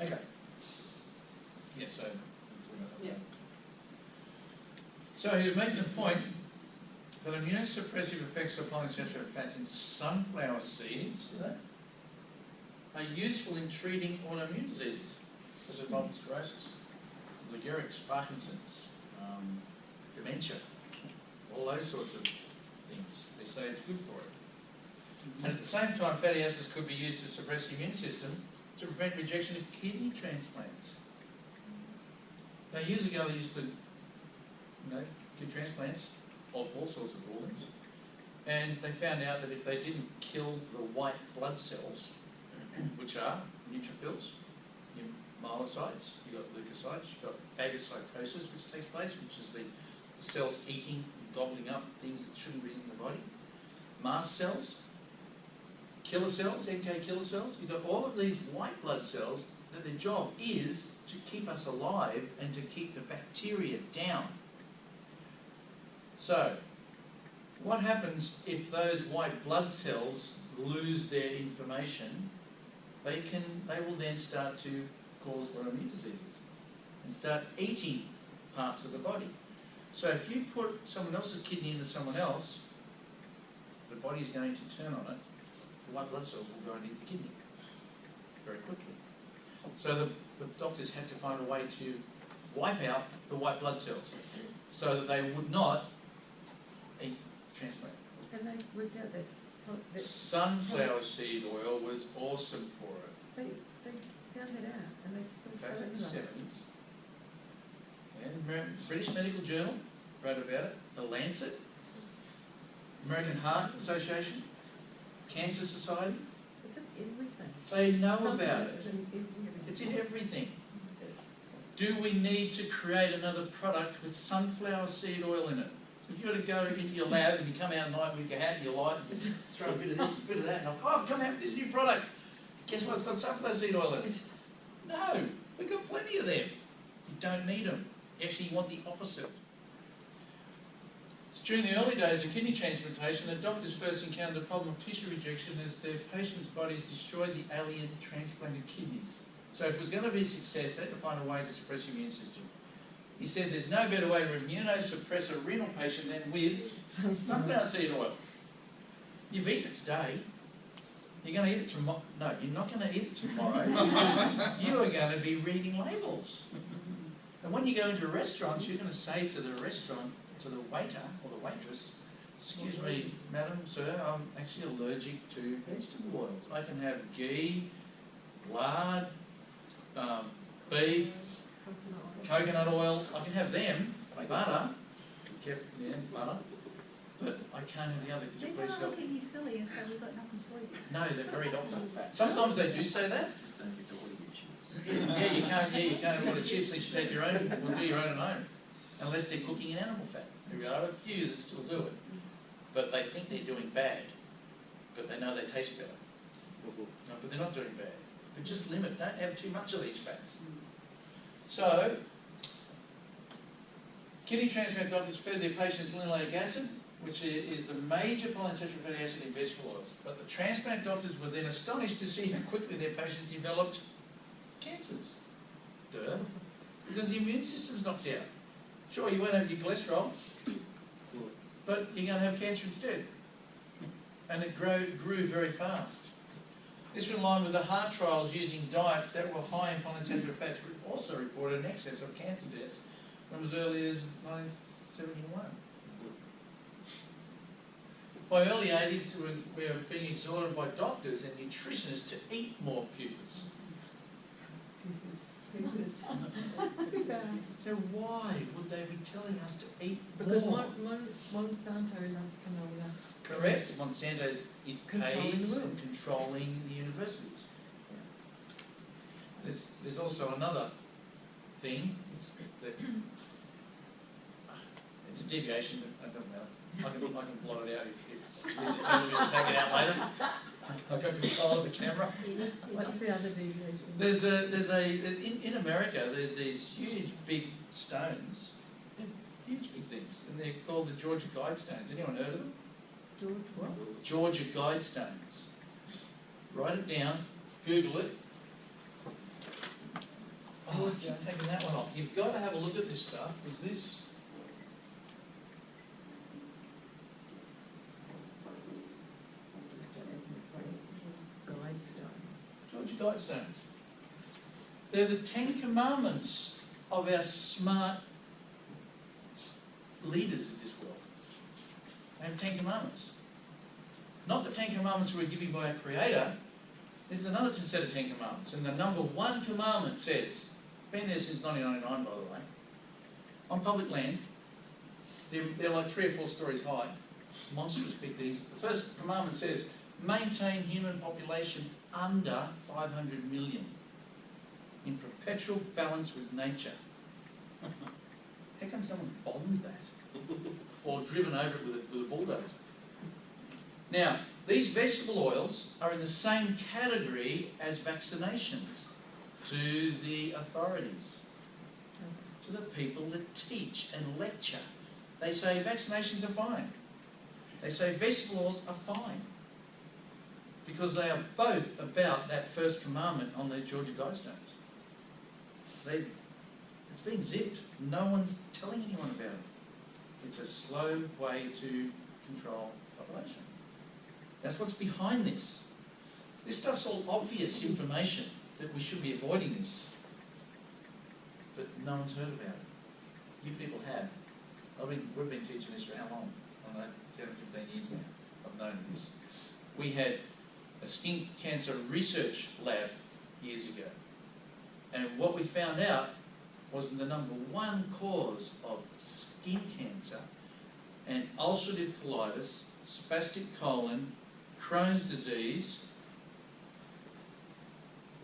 Okay. Yeah, so. Yeah. So he was making the point that immunosuppressive effects of polyunsaturated fats in sunflower seeds are useful in treating autoimmune diseases, such as multiple sclerosis, Lou Gehrig's, Parkinson's, dementia, all those sorts of things. They say it's good for it. And at the same time, fatty acids could be used to suppress the immune system to prevent rejection of kidney transplants. Now, years ago, they used to, do transplants of all sorts of organs, and they found out that if they didn't kill the white blood cells, which are neutrophils, your myelocytes, you've got leukocytes, you've got phagocytosis, which takes place, which is the cells eating gobbling up things that shouldn't be in the body. Mast cells, killer cells, NK killer cells. You've got all of these white blood cells that their job is to keep us alive and to keep the bacteria down. So, what happens if those white blood cells lose their information? They will then start to cause autoimmune diseases and start eating parts of the body. So if you put someone else's kidney into someone else, the body's going to turn on it. The white blood cells will go and eat the kidney very quickly. So the doctors had to find a way to wipe out the white blood cells so that they would not eat transplant. And they worked out that Sunflower seed oil was awesome for it. they found it out and they still Back sell in it the to us. 70s. And British Medical Journal wrote about it. The Lancet, American Heart Association, Cancer Society. It's in everything. They know Something about is it. in everything. It's in everything. Do we need to create another product with sunflower seed oil in it? If you were to go into your lab and you come out at night with your hat and your light and you throw a bit of this, a bit of that, and I've come out with this new product. Guess what? It's got sunflower seed oil in it. No, we've got plenty of them. You don't need them. You actually want the opposite. During the early days of kidney transplantation, the doctors first encountered the problem of tissue rejection as their patients' bodies destroyed the alien transplanted kidneys. So if it was going to be a success, they had to find a way to suppress the immune system. He said there's no better way to immunosuppress a renal patient than with sunflower seed oil. You've eaten it today. You're going to eat it tomorrow. No, you're not going to eat it tomorrow because you are going to be reading labels. And when you go into restaurants, you're going to say to the restaurant, to the waiter or the waitress, excuse me, madam, sir, I'm actually allergic to vegetable oils. I can have ghee, lard, beef, coconut oil. I can have them, butter, butter, but I can't have the other. They're going to look at you silly and say we've got nothing for you. No, they're very doctor. Sometimes they do say that. Just don't get to order your chips. Yeah, you can't order chips unless you take your own, or do your own at home. Unless they're cooking in animal fat. There are a few that still do it. But they think they're doing bad. But they know they taste better. No, but they're not doing bad. But just limit, don't have too much of these fats. So, kidney transplant doctors fed their patients linoleic acid, which is the major polyunsaturated fatty acid in vegetable oils. But the transplant doctors were then astonished to see how quickly their patients developed cancers. Duh. Because the immune system's knocked out. Sure, you won't have your cholesterol, but you're going to have cancer instead. And it grew very fast. This was in line with the heart trials using diets that were high in polyunsaturated fats, also reported an excess of cancer deaths from as early as 1971. By early 80s, we were being exhorted by doctors and nutritionists to eat more pupils. So why would they be telling us to eat Because more? Monsanto loves canola. Correct. Monsanto is Controlling pays the world. and controlling the universities. There's also another thing. It's a deviation. It doesn't matter. I can blot it out if you tell me to take it out later. I've got control of the camera. What's the other deviation? In America, there's these huge big stones, huge big things, and they're called the Georgia Guidestones. Anyone heard of them? George what? Georgia Guidestones. Write it down, Google it. Oh, I keep taking that one off. You've got to have a look at this stuff. Is this? Georgia Guidestones. They're the 10 commandments of our smart leaders of this world. They have 10 commandments. Not the 10 commandments we were given by our Creator. This is another set of 10 commandments. And the number 1 commandment says, been there since 1999 by the way, on public land, they're like 3 or 4 stories high, monstrous big things. The first commandment says, maintain human population under 500 million in perpetual balance with nature. How come someone's bombed that? or driven over it with a bulldozer. Now, these vegetable oils are in the same category as vaccinations to the authorities, to the people that teach and lecture. They say vaccinations are fine. They say vegetable oils are fine. Because they are both about that first commandment on these Georgia Guidestones. It's being zipped. No one's telling anyone about it. It's a slow way to control population. That's what's behind this. This stuff's all obvious information that we should be avoiding this. But no one's heard about it. You people have. We've been teaching this for how long? I don't know, 10 or 15 years now. I've known this. We had a skin cancer research lab years ago. And what we found out was the number one cause of skin cancer and ulcerative colitis, spastic colon, Crohn's disease,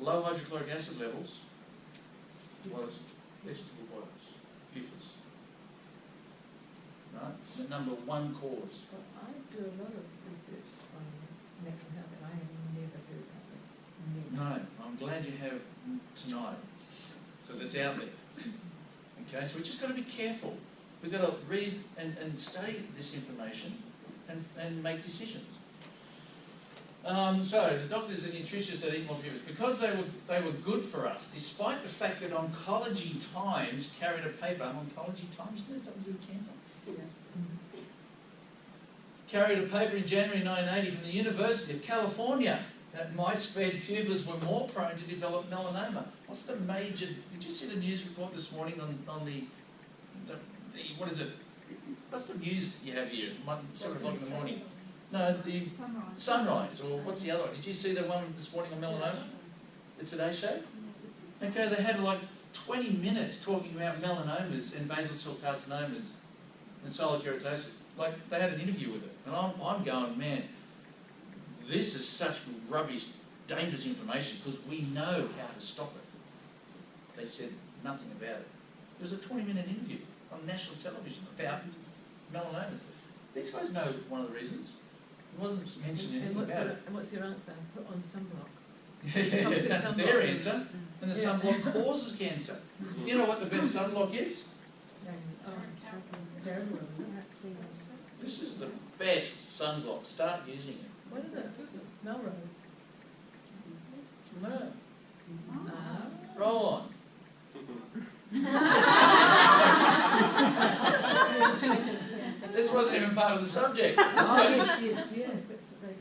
low hydrochloric acid levels was vegetable oils, PFAS. Right? The number one cause. Well, I do a lot of research on natural health and I have never heard about this. Never. No, I'm glad you have tonight, because it's out there. Okay, so we've just got to be careful. We've got to read and study this information and make decisions. So, the doctors and nutritionists that eat more PFAS, because they were good for us, despite the fact that Oncology Times carried a paper, Oncology Times, isn't that something to do with cancer? Yeah. Carried a paper in January 1980 from the University of California that mice-fed pupils were more prone to develop melanoma. What's the major... Did you see the news report this morning on the what is it? What's the news you have here? 7 o'clock in the morning. No, the Sunrise, or what's the other one? Did you see the one this morning on melanoma? The Today Show? Okay, they had like 20 minutes talking about melanomas and basal cell carcinomas and solar keratosis. Like, they had an interview with it. And I'm going, man, this is such rubbish, dangerous information because we know how to stop it. They said nothing about it. It was a 20-minute interview on national television about melanomas. These guys know one of the reasons. It wasn't mentioned anything about it. And what's their answer? Put on sunblock. Yeah, that's their answer. And the sunblock causes cancer. You know what the best sunblock is? This is the best sunblock. Start using it. What is it? Melrose. No. Ah. Roll on. This wasn't even part of the subject. Oh, yes.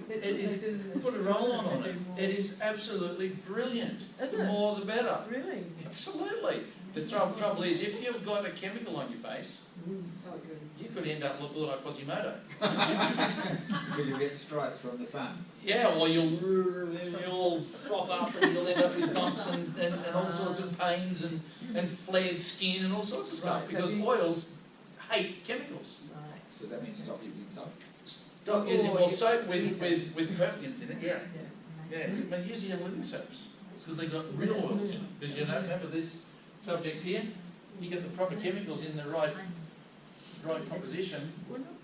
That's It what is, they do in the put a roll on it. It is absolutely brilliant. Is The it? more the better. Really? Absolutely. The trouble is, if you've got a chemical on your face, you could end up looking like Quasimodo. Because you get stripes from the sun. Yeah, or you'll froth up and you'll end up with bumps and all sorts of pains and flared skin and all sorts of stuff, Right, so because you- oils hate chemicals. Right. So that means stop using soap. Stop using more soap with perfumes in it, yeah. Yeah. Yeah, but use your living soaps, because they've got real oils in it. Because you know, remember this subject here, you get the proper chemicals in the right composition.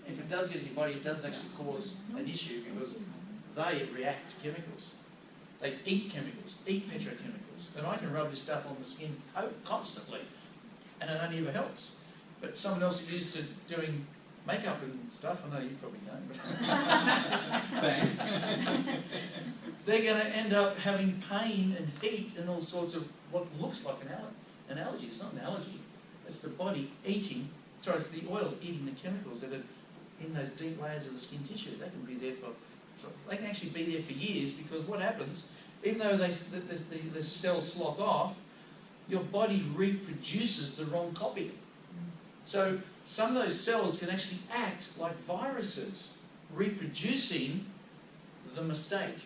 If it does get in your body, it doesn't actually cause an issue because they react to chemicals. They eat chemicals, eat petrochemicals. And I can rub this stuff on the skin constantly, and it only ever helps. But someone else who's used to doing makeup and stuff, I know you probably know, Thanks. they're going to end up having pain and heat and all sorts of what looks like an allergy. It's not an allergy. It's the body eating, sorry, it's the oils eating the chemicals that are in those deep layers of the skin tissue. They can be there they can actually be there for years, because what happens, even though the cells slough off, your body reproduces the wrong copy. So some of those cells can actually act like viruses, reproducing the mistake.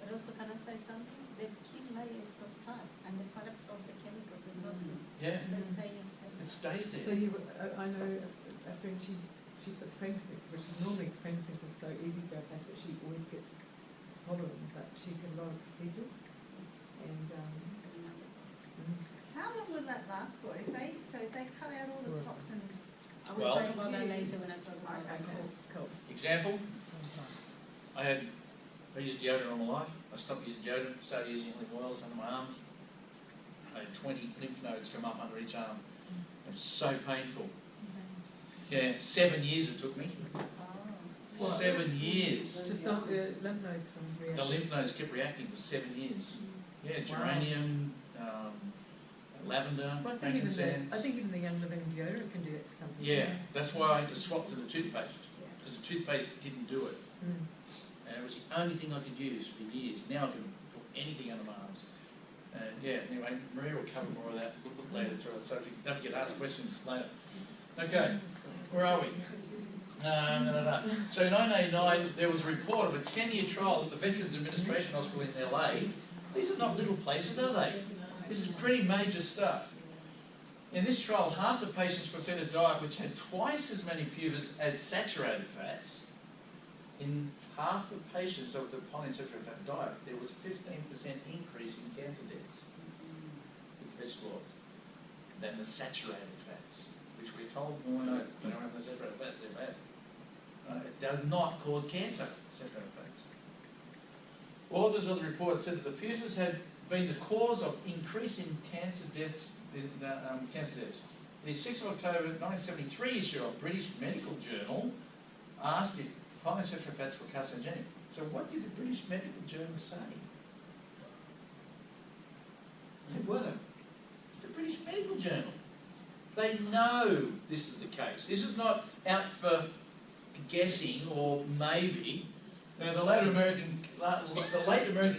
But also, can I say something? The skin layer is got fat, and the products of the chemicals and toxins. Yeah, So it's staying the same. it stays So there. I know a friend, she puts Frankincense, which normally Frankincense is so easy to go past, but she always gets pollen, but she's had a lot of procedures. And How long will that last for? If they cut out all the toxins I will Well- talk about that later when I talk about Okay, alcohol. cool. Example, I used deodorant all my life. I stopped using deodorant, started using olive oils under my arms. I had 20 lymph nodes come up under each arm. It's so painful. Yeah, 7 years it took me. Oh. What? 7 years. To stop the lymph nodes from The reacting. lymph nodes kept reacting for 7 years. Yeah, geranium, lavender, Well, I think even frankincense. I think even the Young Living deodorant can do that to some people. Yeah, that's why I had to swap to the toothpaste, because the toothpaste didn't do it. Mm. And it was the only thing I could use for years. Now I can put anything under my arms. And yeah, anyway, Maria will cover more of that later, so if you don't forget to ask questions later. Okay, where are we? So in 1989, there was a report of a 10-year trial at the Veterans Administration Hospital in LA. These are not little places, are they? This is pretty major stuff. In this trial, half the patients were fed a diet which had twice as many pubes as saturated fats. In half the patients of the polyunsaturated fat diet, there was a 15% increase in cancer deaths with vegetable oils than the saturated fats, which we're told more no, they don't have the saturated fats, they're bad. It does not cause cancer, saturated fats. Authors of the report said that the pubes had been the cause of increase in cancer deaths. In the 6th of October 1973 issue of British Medical Journal asked if polyunsaturated fats were carcinogenic. So what did the British Medical Journal say? They were. It's the British Medical Journal. They know this is the case. This is not out for guessing or maybe. Now, the late American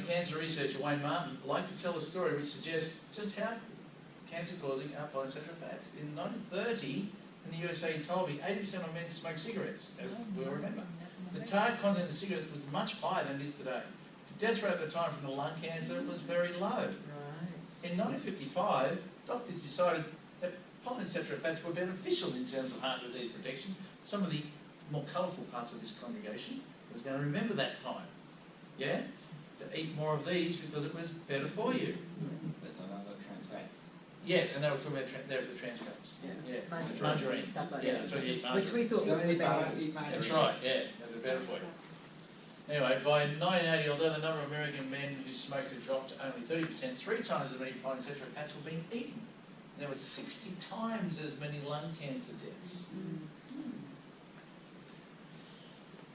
cancer researcher Wayne Martin liked to tell a story which suggests just how cancer-causing are polyunsaturated fats. In 1930, in the USA, he told me 80% of men smoked cigarettes, as we'll remember. The tar content of cigarettes was much higher than it is today. The death rate at the time from the lung cancer was very low. Right. In 1955, doctors decided that polyunsaturated fats were beneficial in terms of heart disease protection. Some of the more colourful parts of this congregation was going to remember that time. Yeah? To eat more of these because it was better for you. There's another trans fats. Yeah, and they were talking about the trans fats. Yeah. Yeah, margarine. Stuff like Yeah, that. that's what you eat, Which we margarine. thought was the bad. That's right, yeah, they're better for you. Anyway, by 1980, although the number of American men who smoked had dropped to only 30%, 3 times as many polyunsaturated fats were being eaten. There were 60 times as many lung cancer deaths.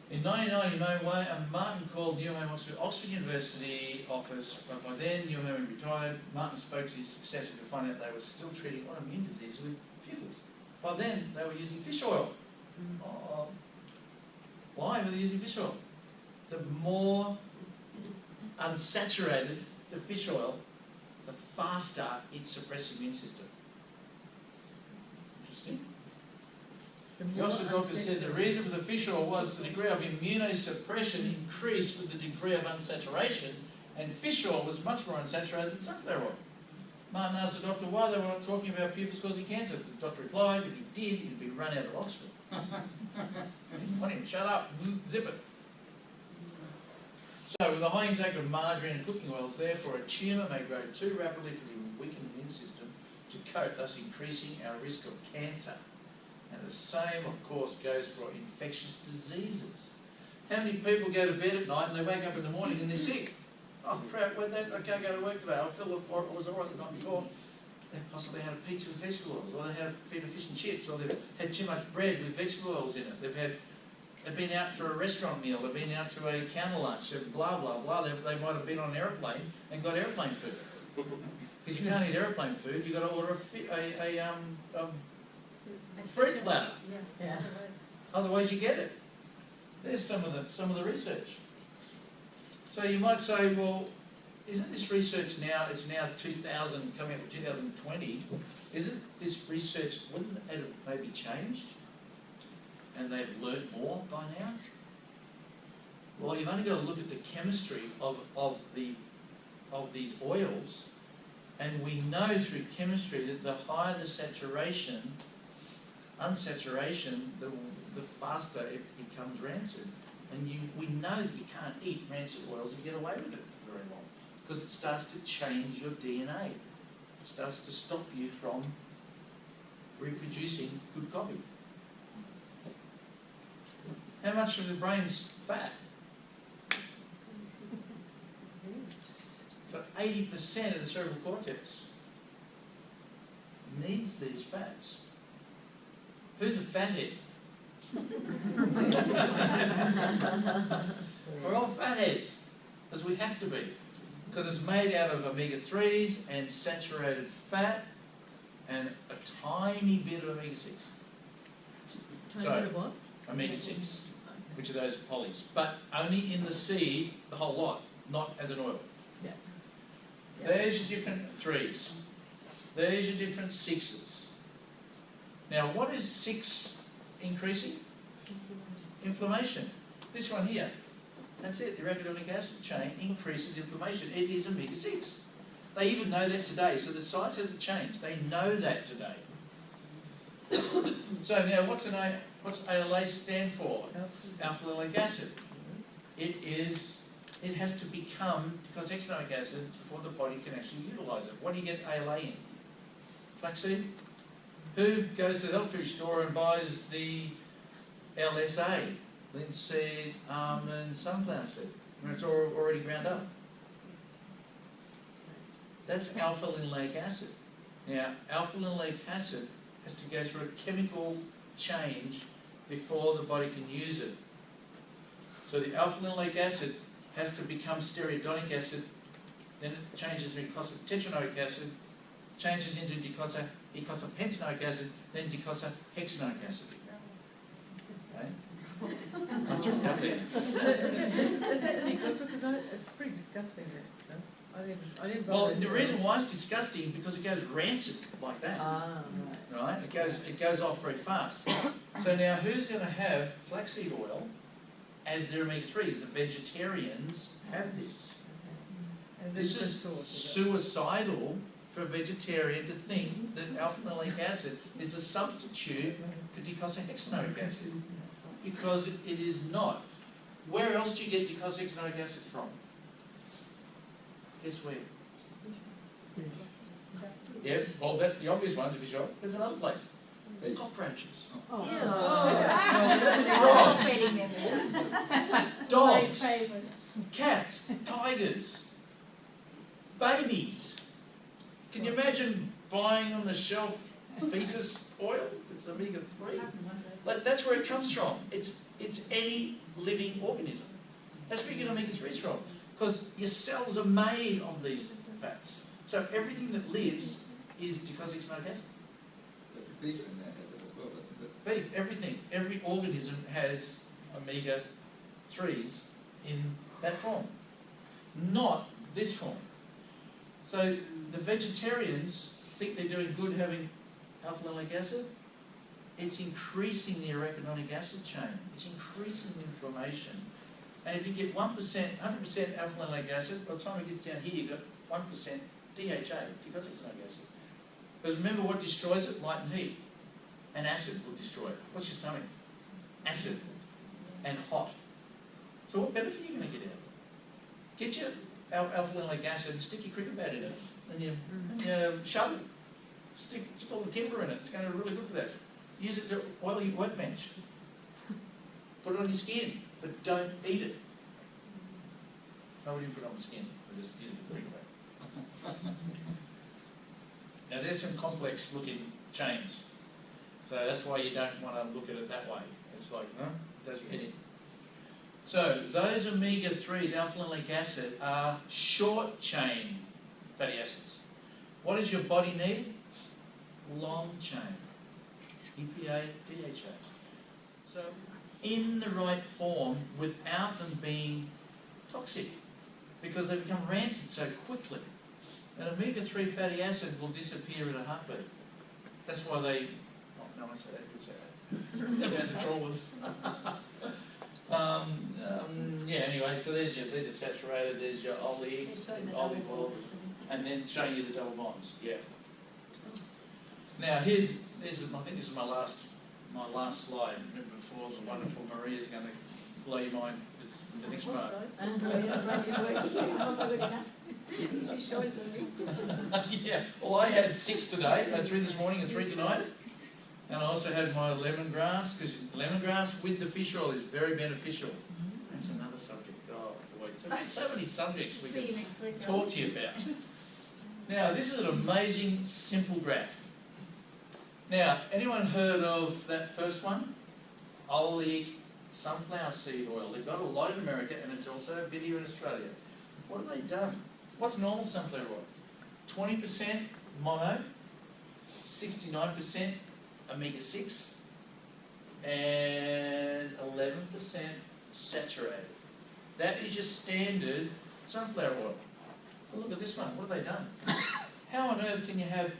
In 1990, Martin called Newham Oxford University office. By then, Newham had retired. Martin spoke to his successor to find out they were still treating autoimmune diseases with pupils. By then, they were using fish oil. Why were they using fish oil? The more unsaturated the fish oil, the faster it suppresses the immune system. Interesting. The Oxford doctor said the reason for the fish oil was the degree of immunosuppression increased with the degree of unsaturation, and fish oil was much more unsaturated than sunflower oil. Martin asked the doctor why they were not talking about pupils causing cancer. The doctor replied, if he did, he'd be run out of Oxford. Why don't you shut up, zip it. So, with a high intake of margarine and cooking oils, therefore, a tumour may grow too rapidly for the weakened immune system to cope, thus increasing our risk of cancer. And the same, of course, goes for infectious diseases. How many people go to bed at night and they wake up in the morning and they're sick? Oh crap, I can't go to work today. I feel it was all right the night before. They possibly had a pizza with vegetable oils, or they had a feed of fish and chips, or they've had too much bread with vegetable oils in it. They've been out for a restaurant meal, they've been out to a counter lunch, blah, blah, blah. They might have been on an aeroplane and got aeroplane food. Because you can't eat aeroplane food, you've got to order a fruit platter. Yeah. Otherwise you get it. There's some of the research. So you might say, well, isn't this research now, it's now 2000, coming up to 2020, isn't this research, wouldn't it have maybe changed? And they've learnt more by now? Well, you've only got to look at the chemistry of these oils, and we know through chemistry that the higher the unsaturation, the faster it becomes rancid. And we know that you can't eat rancid oils and get away with it for very long, because it starts to change your DNA. It starts to stop you from reproducing good copies. How much of the brain's fat? So 80% of the cerebral cortex needs these fats. Who's a fathead? We're all fatheads, as we have to be, because it's made out of omega-3s and saturated fat and a tiny bit of omega-6. Tiny bit of what? Omega-6, which are those polys, but only in the seed, the whole lot, not as an oil. Yeah. There's your different 3s. There's your different 6s. Now, what is 6 increasing? Inflammation. This one here. That's it. The arachidonic acid chain increases inflammation. It is omega-6. They even know that today. So the science hasn't changed. They know that today. So now, what's ALA stand for? Alpha-linoleic acid. It has to become decoxyxanoic acid before the body can actually utilise it. What do you get ALA in? Flaxseed? Who goes to the health food store and buys the LSA? Linseed, almond, sunflower seed, when it's already ground up. That's alpha-linoleic acid. Now, alpha-linoleic acid has to go through a chemical change before the body can use it. So the alpha-linoleic acid has to become stearidonic acid, then it changes to eicosapentaenoic acid, changes into eicosapentaenoic acid, then decoxyhexanoic acid. Okay? That's right up there. Is that any good? Because it's pretty disgusting, that stuff. I didn't Well, bother the to reason read. why it's disgusting because it goes rancid like that. Ah, right. Right? It goes off very fast. So now, who's going to have flaxseed oil as their omega-3? The vegetarians have this. And This the is source of suicidal for a vegetarian to think that alpha-linoleic acid is a substitute for decoxyhexanoic acid, because it is not. Where else do you get decoxyhexanoic acid from? Guess where? Yeah, well, that's the obvious one to be sure. There's another place. Cockroaches. Stop feeding them that. Dogs, cats, tigers, babies. Can you imagine buying on the shelf fetus oil? It's omega-3. Like, that's where it comes from. It's any living organism. That's where you get omega-3s from. Because your cells are made of these fats. So everything that lives is decoxyxanoic acid. But the beast in there has it as well, doesn't it? Beef, everything. Every organism has omega-3s in that form. Not this form. So the vegetarians think they're doing good having alpha-linoleic acid. It's increasing the arachidonic acid chain. It's increasing the inflammation. And if you get 1%, 100% alpha-linoleic acid, by the time it gets down here, you've got 1% DHA, decoxyxanoic acid. Because remember what destroys it? Light and heat. And acid will destroy it. What's your stomach? Acid. And hot. So what benefit are you going to get out of it? Get your alpha-linoleic acid and stick your cricket bat in it. And you shove it. Stick all the timber in it. It's going to be really good for that. Use it to oil your workbench. Put it on your skin, but don't eat it. I wouldn't put it on the skin. I just use it for cricket bat. Now there's some complex looking chains. So that's why you don't want to look at it that way. It's like, it does your head in. So those omega-3s, alpha-linoleic acid, are short chain fatty acids. What does your body need? Long chain. EPA, DHA. So in the right form without them being toxic, because they become rancid so quickly. An omega-3 fatty acid will disappear in a heartbeat. That's why they, no one say that, you say that. Down to trawlers. Yeah, anyway, so there's your saturated, there's your olive oil, and then showing you the double bonds. Yeah. Now I think this is my last slide. Remember before, the wonderful Maria's going to blow your mind with the next part. Yeah. Well, I had 6 today. I had 3 this morning and 3 tonight. And I also had my lemongrass, because lemongrass with the fish oil is very beneficial. That's another subject. Oh, boy. So many subjects we See you can next week. talk to you about. Now, this is an amazing, simple graph. Now, anyone heard of that first one? Oleic sunflower seed oil. They've got a lot in America, and it's also a bit here in Australia. What have they done? What's normal sunflower oil? 20% mono, 69% omega-6, and 11% saturated. That is your standard sunflower oil. Well, look at this one. What have they done? How on earth can you have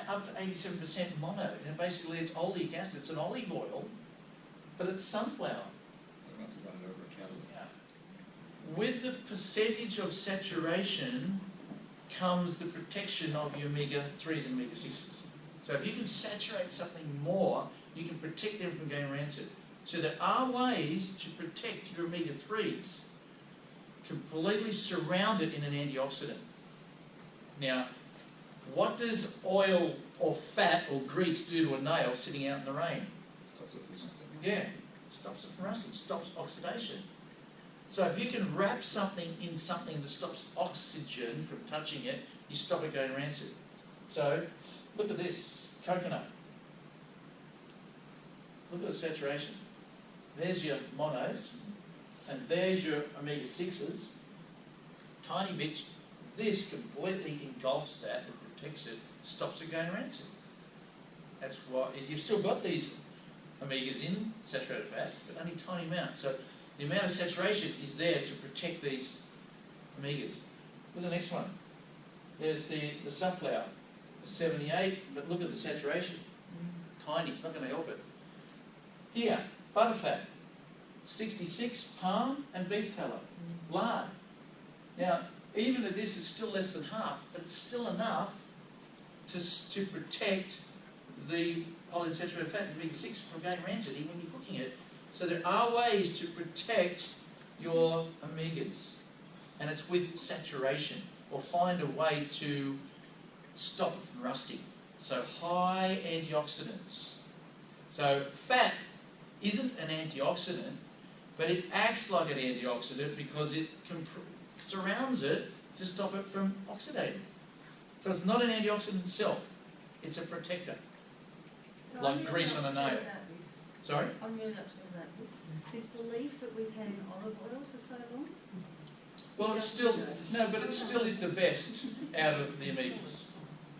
up to 87% mono? And basically it's oleic acid. It's an olive oil, but it's sunflower. They must have run it over a catalyst. With the percentage of saturation comes the protection of your omega-3s and omega-6s. So if you can saturate something more, you can protect them from going rancid. So there are ways to protect your omega-3s, completely surround it in an antioxidant. Now, what does oil or fat or grease do to a nail sitting out in the rain? Stops it from rusting. Yeah, stops it from rusting, stops oxidation. So if you can wrap something in something that stops oxygen from touching it, you stop it going rancid. So look at this, coconut. Look at the saturation. There's your monos, and there's your omega-6s. Tiny bits. This completely engulfs that and protects it, stops it going rancid. That's why you've still got these omegas in saturated fats, but only tiny amounts. So the amount of saturation is there to protect these omegas. Look at the next one. There's the sunflower, 78, but look at the saturation. Tiny, it's not going to help it. Here, butterfat, 66, palm and beef tallow, lard. Now, even at this, it's still less than half, but it's still enough to protect the polyunsaturated fat and omega-6 from going rancid even when you're cooking it. So there are ways to protect your omegas, and it's with saturation, or find a way to stop it from rusting. So high antioxidants. So fat isn't an antioxidant, but it acts like an antioxidant because it surrounds it to stop it from oxidating. So it's not an antioxidant itself, it's a protector. So Like I'm really grease on a upset nail. about this. Sorry? I'm really upset about this. This belief that we've had in olive oil for so long. Well, it's still, no, but it still is the best out of the omegas.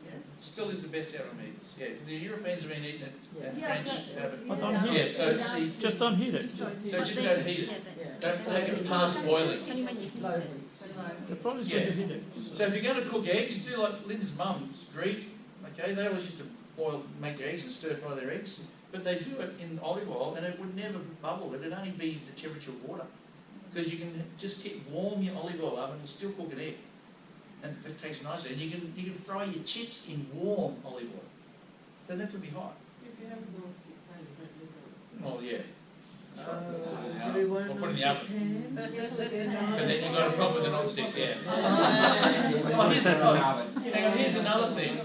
Yeah. Still is the best out of omegas. Yeah, the Europeans have been eating it, and Yeah, French that's- have it. But don't heat Yeah, it. so it's the, Just don't heat it. so just don't heat it. Don't take it past boiling. The problem is Yeah. when you heat it. So if you're going to cook eggs, do like Linda's mum's Greek. Okay, they always used to boil, make their eggs and stir fry their eggs, but they do it in olive oil, and it would never bubble. It'd only be the temperature of water, because you can just keep warm your olive oil up and it'll still cook an egg, and it tastes nicer. And you can fry your chips in warm olive oil. It doesn't have to be hot. If you have a non-stick pan, you don't live Well, yeah. Do we want We'll a put it in the non-stick oven. pan? But then you've got a problem with the non-stick, yeah. Well, Well, here's the problem. Hang on, here's another thing.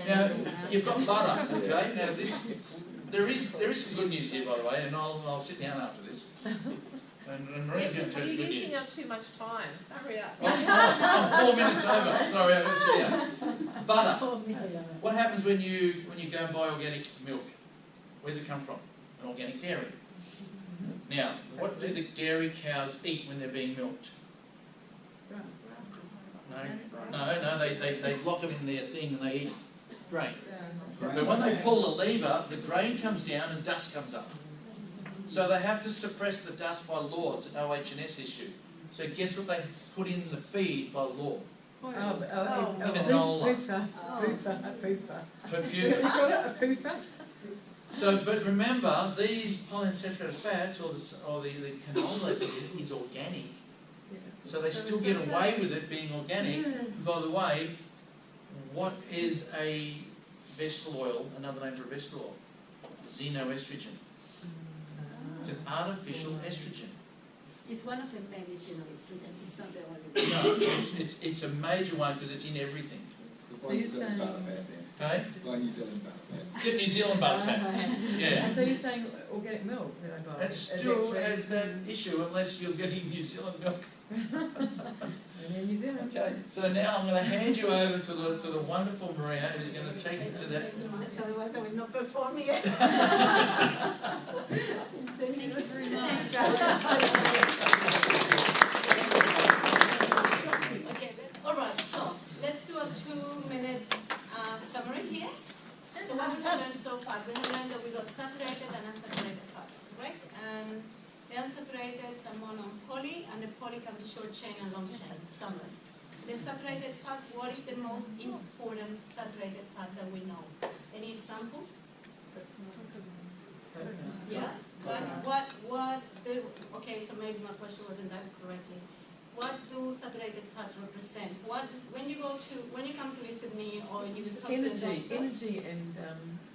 Now, you've got butter, okay? Now, there is some good news here, by the way, and I'll sit down after this. And Maria's going to tell you You're good using news. up too much time. Hurry up. I'm 4 minutes over. Sorry, I got to sit down. Butter. What happens when you go and buy organic milk? Where's it come from? An organic dairy. Now, what do the dairy cows eat when they're being milked? No, they lock them in their thing and they eat grain. But when they pull the lever, the grain comes down and dust comes up. So they have to suppress the dust by law. It's an OH&S issue. So guess what they put in the feed by law? Canola. Poofer. Perfume. You call it a poofer? So, but remember, these polyunsaturated fats or the canola is organic. So they still get away with it being organic. And by the way, what is a vegetable oil, another name for a vegetable oil? Xenoestrogen. It's an artificial estrogen. It's one of the medicinal estrogen. It's not the only one. No, it's a major one because it's in everything. So you're saying... Okay? Buy New Zealand butter. Get New Zealand butter fat. Yeah. And so you're saying organic milk that I buy? It still has that issue unless you're getting New Zealand milk. Only in New Zealand. Okay, so now I'm going to hand you over to the wonderful Maria, who's going to take you to that. Too much, otherwise I will not perform here. It's dangerous. Okay, all right, so let's do a 2-minute summary here. So what we have learned so far, we have learned that we got saturated and unsaturated fats, correct? And the unsaturated are mono and poly, and the poly can be short chain and long chain. Summary. The saturated fat, what is the most important saturated fat that we know? Any examples? Yeah? Okay, so maybe my question wasn't done correctly. What do saturated fats represent? When you come to visit me or you talk to the doctor? Energy and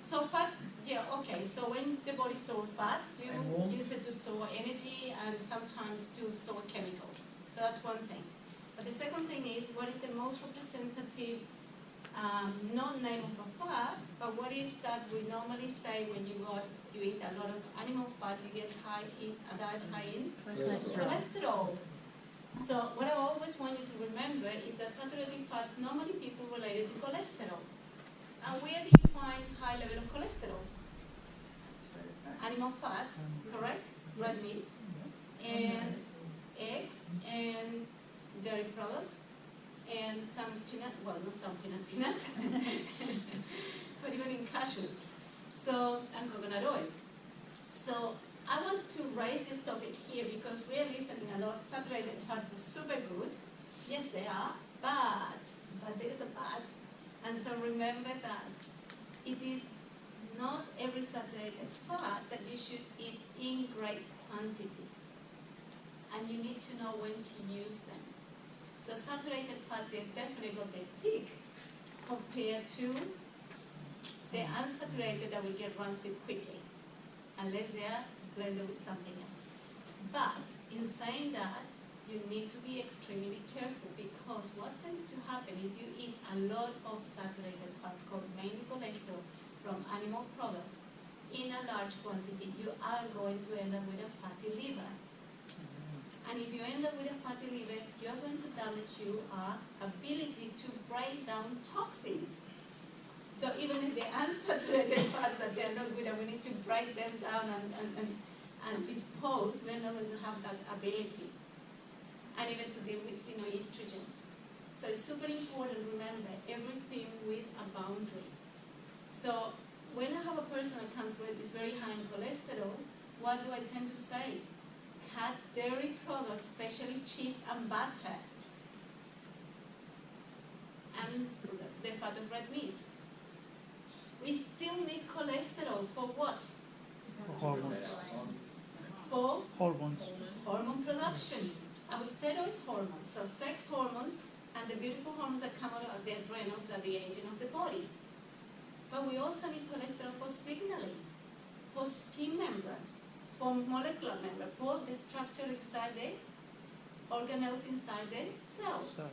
So fats, yeah, okay. So when the body stores fats, you And warmth. use it to store energy and sometimes to store chemicals. So that's one thing. But the second thing is, what is the most representative, not name of a fat, but what is that we normally say when you eat a lot of animal fat, you get a diet high in cholesterol. So what I always want you to remember is that saturated fats normally people related to cholesterol. And where do you find high level of cholesterol? Animal fats, correct? Red meat, and eggs, and dairy products, and some peanut, well, not some peanuts, but even in cashews, so, and coconut oil. So I want to raise this topic here because we are listening a lot. Saturated fats are super good. Yes, they are, but there is a but. And so remember that it is not every saturated fat that you should eat in great quantities. And you need to know when to use them. So saturated fat, they definitely got the tick compared to the unsaturated that will get rancid quickly, unless they are blended with something else. But in saying that, you need to be extremely careful because what tends to happen if you eat a lot of saturated fat, mainly cholesterol, from animal products, in a large quantity, you are going to end up with a fatty liver. And if you end up with a fatty liver, you're going to damage your ability to break down toxins. So even if the unsaturated fats that they're not good and we need to break them down and dispose, we're not going to have that ability. And even to deal with estrogens. So it's super important, remember, everything with a boundary. So when I have a person that comes with is very high in cholesterol, what do I tend to say? Cut dairy products, especially cheese and butter, and the fat of red meat. We still need cholesterol for what? Hormones. For Hormones. hormone production. Our steroid hormones, so sex hormones, and the beautiful hormones that come out of the adrenals at the aging of the body. But we also need cholesterol for signaling, for skin membranes, for molecular membrane, for the structure inside the organelles inside the cells, So,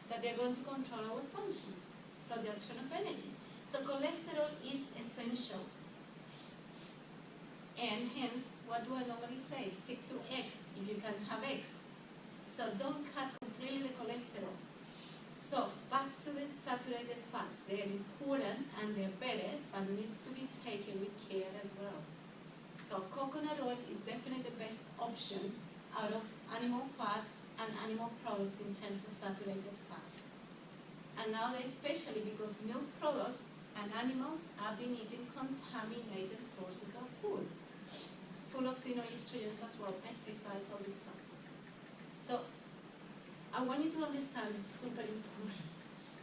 that they're going to control our functions, production of energy. So cholesterol is essential. And hence, what do I normally say? Stick to eggs if you can have eggs. So don't cut completely the cholesterol. So back to the saturated fats. They're important and they're better, but needs to be taken with care as well. So coconut oil is definitely the best option out of animal fat and animal products in terms of saturated fat. And now especially because milk products and animals have been eating contaminated sources of food, full of xenoestrogens as well, pesticides, all this stuff. So I want you to understand it's super important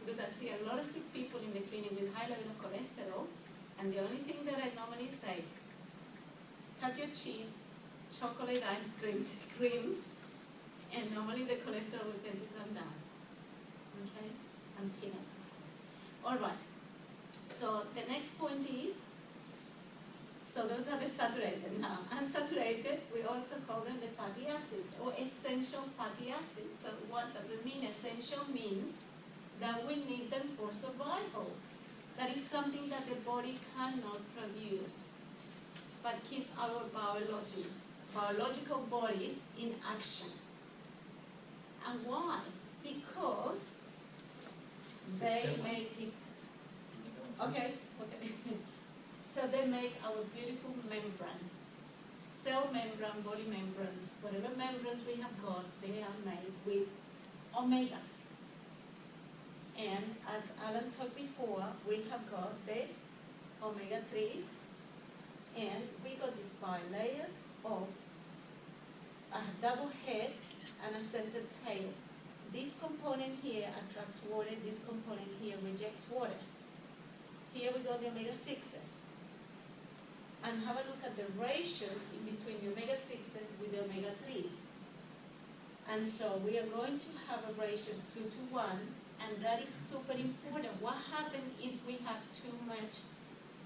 because I see a lot of sick people in the clinic with high level of cholesterol, and the only thing that I normally say, cut your cheese, chocolate ice creams, and normally the cholesterol will tend to come down. Okay? And peanuts. All right. So the next point is, so those are the saturated. Now, unsaturated, we also call them the fatty acids or essential fatty acids. So what does it mean? Essential means that we need them for survival. That is something that the body cannot produce, but keep our biological bodies in action. And why? Because they make this. Okay. So they make our beautiful membrane. Cell membrane, body membranes, whatever membranes we have got, they are made with omegas. And as Alan talked before, we have got the omega-3s, and we got this bilayer of a double head and a center tail. This component here attracts water, this component here rejects water. Here we got the omega-6s. And have a look at the ratios in between the omega-6s with the omega-3s. And so we are going to have a ratio of 2 to 1, and that is super important. What happens is we have too much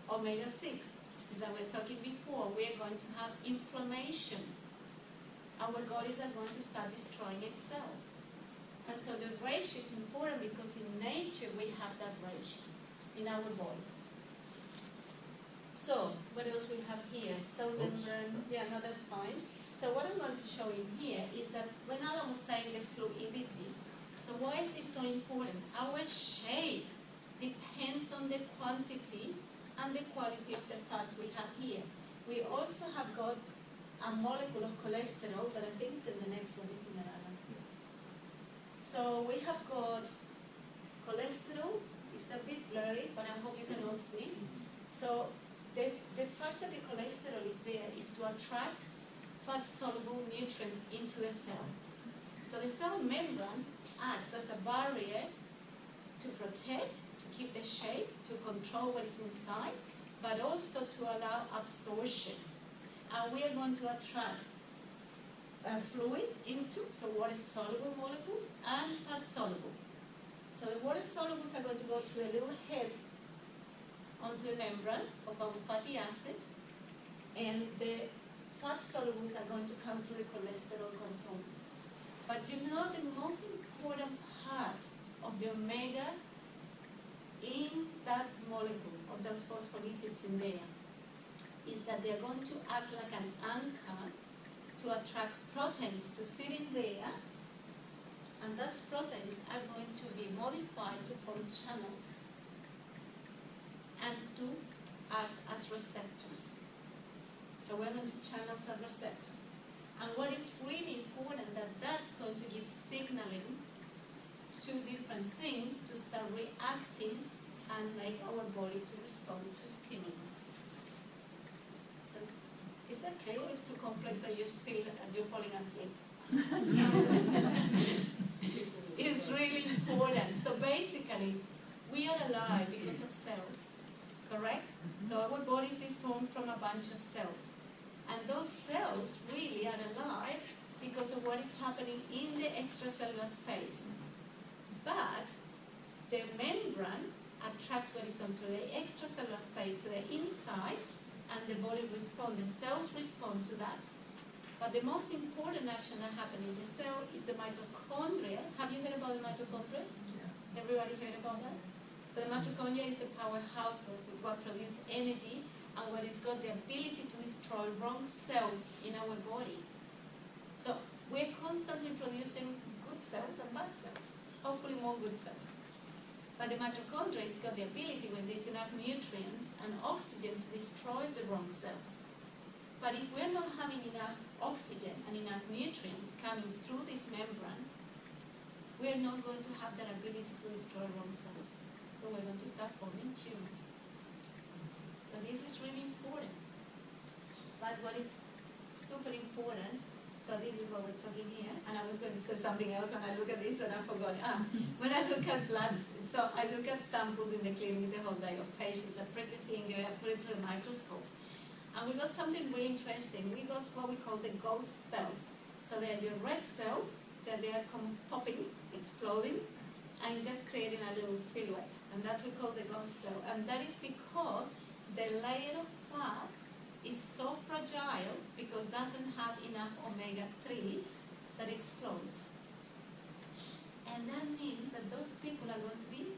omega-6. As I was talking before, we are going to have inflammation. Our bodies are going to start destroying itself. And so the ratio is important because in nature we have that ratio in our bodies. So, what else we have here? Cell membrane. Yeah, no, that's fine. So what I'm going to show you here is that when Alan was saying the fluidity, so why is this so important? Our shape depends on the quantity and the quality of the fats we have here. We also have got a molecule of cholesterol that I think is in the next one, isn't it, Alan? So we have got cholesterol. It's a bit blurry, but I hope you can all see. So the fact that the cholesterol is there is to attract fat-soluble nutrients into the cell. So the cell membrane acts as a barrier to protect, to keep the shape, to control what is inside, but also to allow absorption. And we are going to attract fluids into, so water-soluble molecules and fat-soluble. So the water-solubles are going to go to the little heads onto the membrane of our fatty acids, and the fat solubles are going to come to the cholesterol components. But you know the most important part of the omega in that molecule, of those phospholipids in there, is that they're going to act like an anchor to attract proteins to sit in there, and those proteins are going to be modified to form channels and to act as receptors. So we're going to channels and receptors. And what is really important, that that's going to give signaling to different things to start reacting and make our body to respond to stimuli. So is that clear, or is it too complex, or you're falling asleep? It's really important. So basically, we are alive because of cells. Correct? So our bodies is formed from a bunch of cells. And those cells really are alive because of what is happening in the extracellular space. But the membrane attracts what is onto the extracellular space to the inside, and the body responds, the cells respond to that. But the most important action that happens in the cell is the mitochondria. Have you heard about the mitochondria? Yeah. Everybody heard about that? The mitochondria is a powerhouse of what produces energy and what has got the ability to destroy wrong cells in our body. So we're constantly producing good cells and bad cells, hopefully more good cells. But the mitochondria has got the ability, when there's enough nutrients and oxygen, to destroy the wrong cells. But if we're not having enough oxygen and enough nutrients coming through this membrane, we're not going to have that ability to destroy wrong cells. So we're going to start forming tumors. So this is really important. But what is super important, so this is what we're talking here, and I was going to say something else, and I look at this and I forgot. When I look at blood, so I look at samples in the clinic the whole day of patients, I prick the finger, I put it through the microscope. And we got something really interesting. We got what we call the ghost cells. So they're your red cells that they are popping, exploding, and just creating a little silhouette. And that we call the ghost cell. And that is because the layer of fat is so fragile because it doesn't have enough omega-3s that explodes. And that means that those people are going to be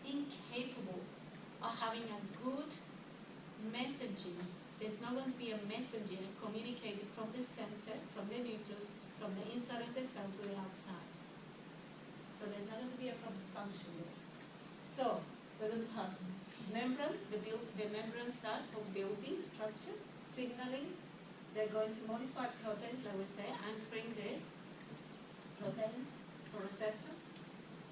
incapable of having a good messaging. There's not going to be a messaging communicated from the center, from the nucleus, from the inside of the cell to the outside. So there's not going to be a proper function there. So we're going to have membranes. The membranes are for building structure, signaling. They're going to modify proteins, like we say, anchoring the proteins or receptors.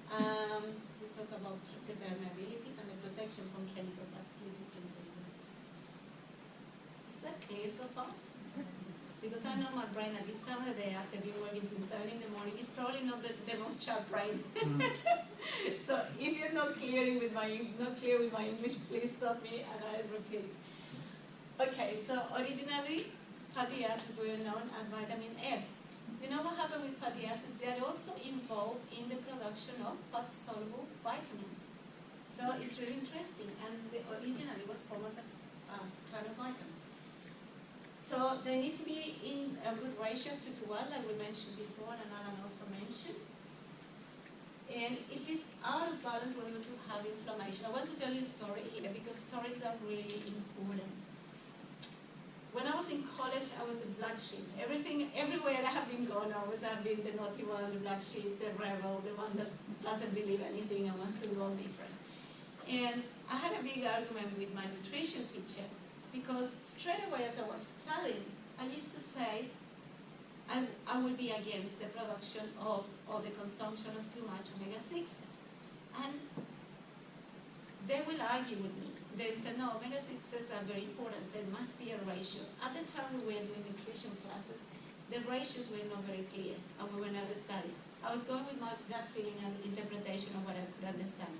We talk about the permeability and the protection from chemical that's lipids and chemical. Is that clear so far? Because I know my brain at this time of the day, after being working since 7 in the morning, is probably not the most sharp brain. So if you're not clear with my English, please stop me and I'll repeat. Okay, so originally fatty acids were known as vitamin F. You know what happened with fatty acids? They are also involved in the production of fat-soluble vitamins. So it's really interesting, and originally was formed as a kind of vitamin. So they need to be in a good ratio of 2 to 1, like we mentioned before, and Alan also mentioned. And if it's out of balance, we're going to have inflammation. I want to tell you a story here because stories are really important. When I was in college, I was a black sheep. Everywhere I have been gone, I have been the naughty one, the black sheep, the rebel, the one that doesn't believe anything and wants to do all different. And I had a big argument with my nutrition teacher because straight away as I was studying, I used to say, I will be against the production of or the consumption of too much omega-6s. And they will argue with me. They said, no, omega-6s are very important, so it must be a ratio. At the time we were doing nutrition classes, the ratios were not very clear, and we were never studying. I was going with my gut feeling and interpretation of what I could understand.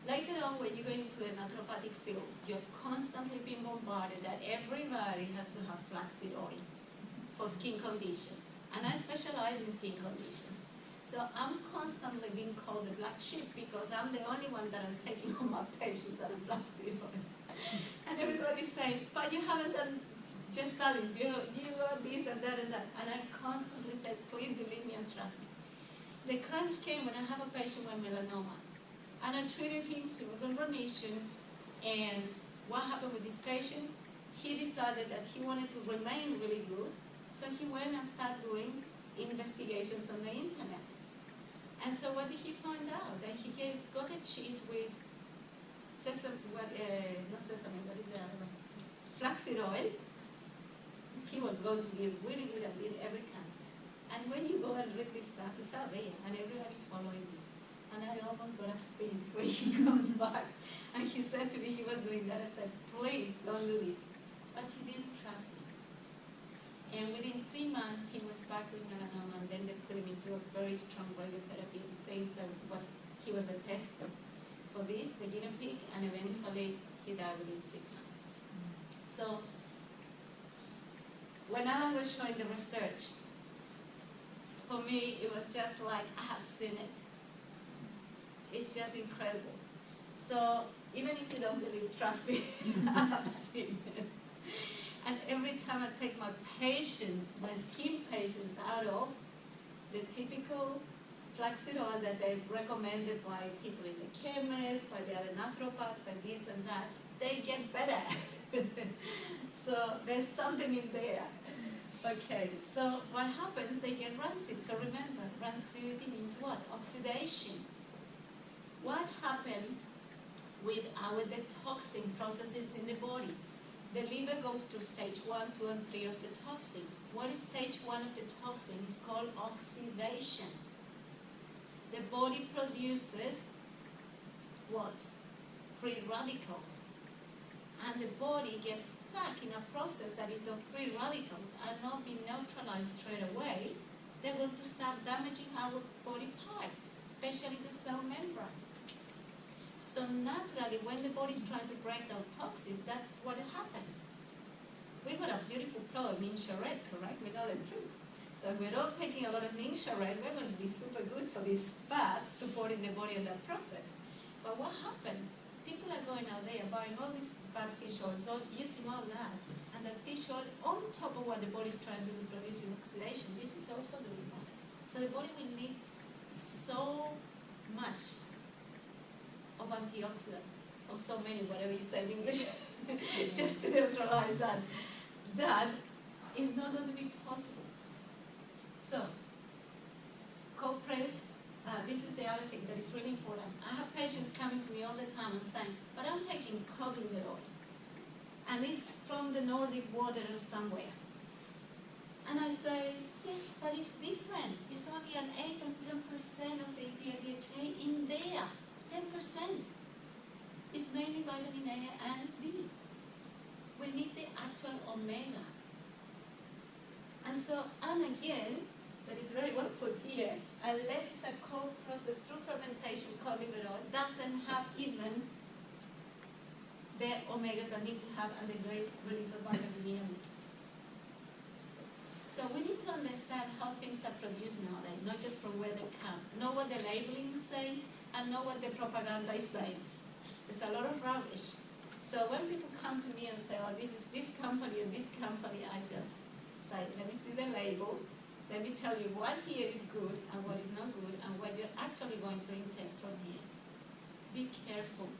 Later on, when you go into the naturopathic field, you're constantly being bombarded that everybody has to have flaxseed oil for skin conditions. And I specialize in skin conditions. So I'm constantly being called the black sheep because I'm the only one that I'm taking on my patients that are flaxseed oil. And everybody's saying, but you haven't done just studies, you are this and that and that. And I constantly said, please believe me and trust me. The crunch came when I have a patient with melanoma. And I treated him, he was in remission, and what happened with this patient? He decided that he wanted to remain really good, so he went and started doing investigations on the internet. And so what did he find out? That he got a cheese with sesame, not sesame, what is the other one? Flaxseed oil. He was going to be really good at every cancer. And when you go and read this stuff, it's out there, and everybody's following this. And I almost got a faint when he comes back. And he said to me he was doing that. I said, please don't do this. But he didn't trust me. And within 3 months, he was back with melanoma, and then they put him into a very strong radiotherapy and things that he was a test for this, the guinea pig, and eventually he died within 6 months. So when Alan was showing the research, for me, it was just like, I have seen it. It's just incredible. So even if you don't believe, trust me, I have seen it. And every time I take my patients, my skin patients, out of the typical flaxseed oil that they've recommended by people in the chemist, by the other naturopath, and this and that, they get better. So there's something in there. Okay, so what happens? They get rancid. So remember, rancidity means what? Oxidation. What happened with our detoxing processes in the body? The liver goes through stage 1, 2, and 3 of the toxin. What is stage 1 of the toxin? It's called oxidation. The body produces what? Free radicals. And the body gets stuck in a process that if the free radicals are not being neutralized straight away, they're going to start damaging our body parts, especially the cell membrane. So naturally, when the body is trying to break down toxins, that's what happens. We've got a beautiful product, Ninja Red, correct? We know the tricks. So if we're all taking a lot of Ninja Red, we're going to be super good for this fat, supporting the body in that process. But what happened? People are going out there buying all these bad fish oils, so using all that, and that fish oil on top of what the body is trying to do, producing oxidation, this is also doing that. So the body will need so much of antioxidant, or so many, whatever you say in English, just to neutralize that, that is not going to be possible. So, cold press, this is the other thing that is really important. I have patients coming to me all the time and saying, but I'm taking cod liver oil, and it's from the Nordic water or somewhere. And I say, yes, but it's different. It's only an 8 and 10% of the EPA DHA in there. 10%. It's mainly vitamin A and D. We need the actual omega. And so, and again, that is very well put here, unless it's a cold process through fermentation, cod liver oil doesn't have even the omegas that need to have and the great release of vitamin E and D. So we need to understand how things are produced nowadays, not just from where they come. Know what the labeling is saying and know what the propaganda is saying. There's a lot of rubbish. So when people come to me and say, oh, this is this company and this company, I just say, let me see the label. Let me tell you what here is good and what is not good and what you're actually going to intake from here. Be careful.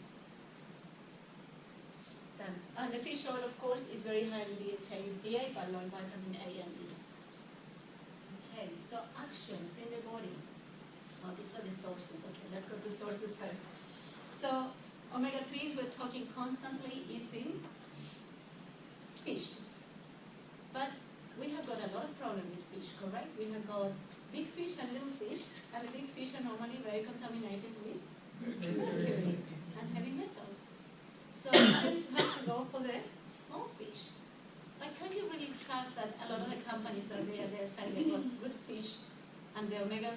Then, and the fish oil, of course, is very high in DHA and EPA, but low in vitamin A and D. Okay, so actions in the body. Oh, these are the sources. Okay, let's go to sources first. So, omega-3s we're talking constantly is in fish. But we have got a lot of problems with fish, correct? We have got big fish and little fish, and the big fish are normally very contaminated with mercury and heavy metals. So we tend to have to go for the small fish. But can you really trust that a lot of the companies are there, they're saying they got good fish, and the omega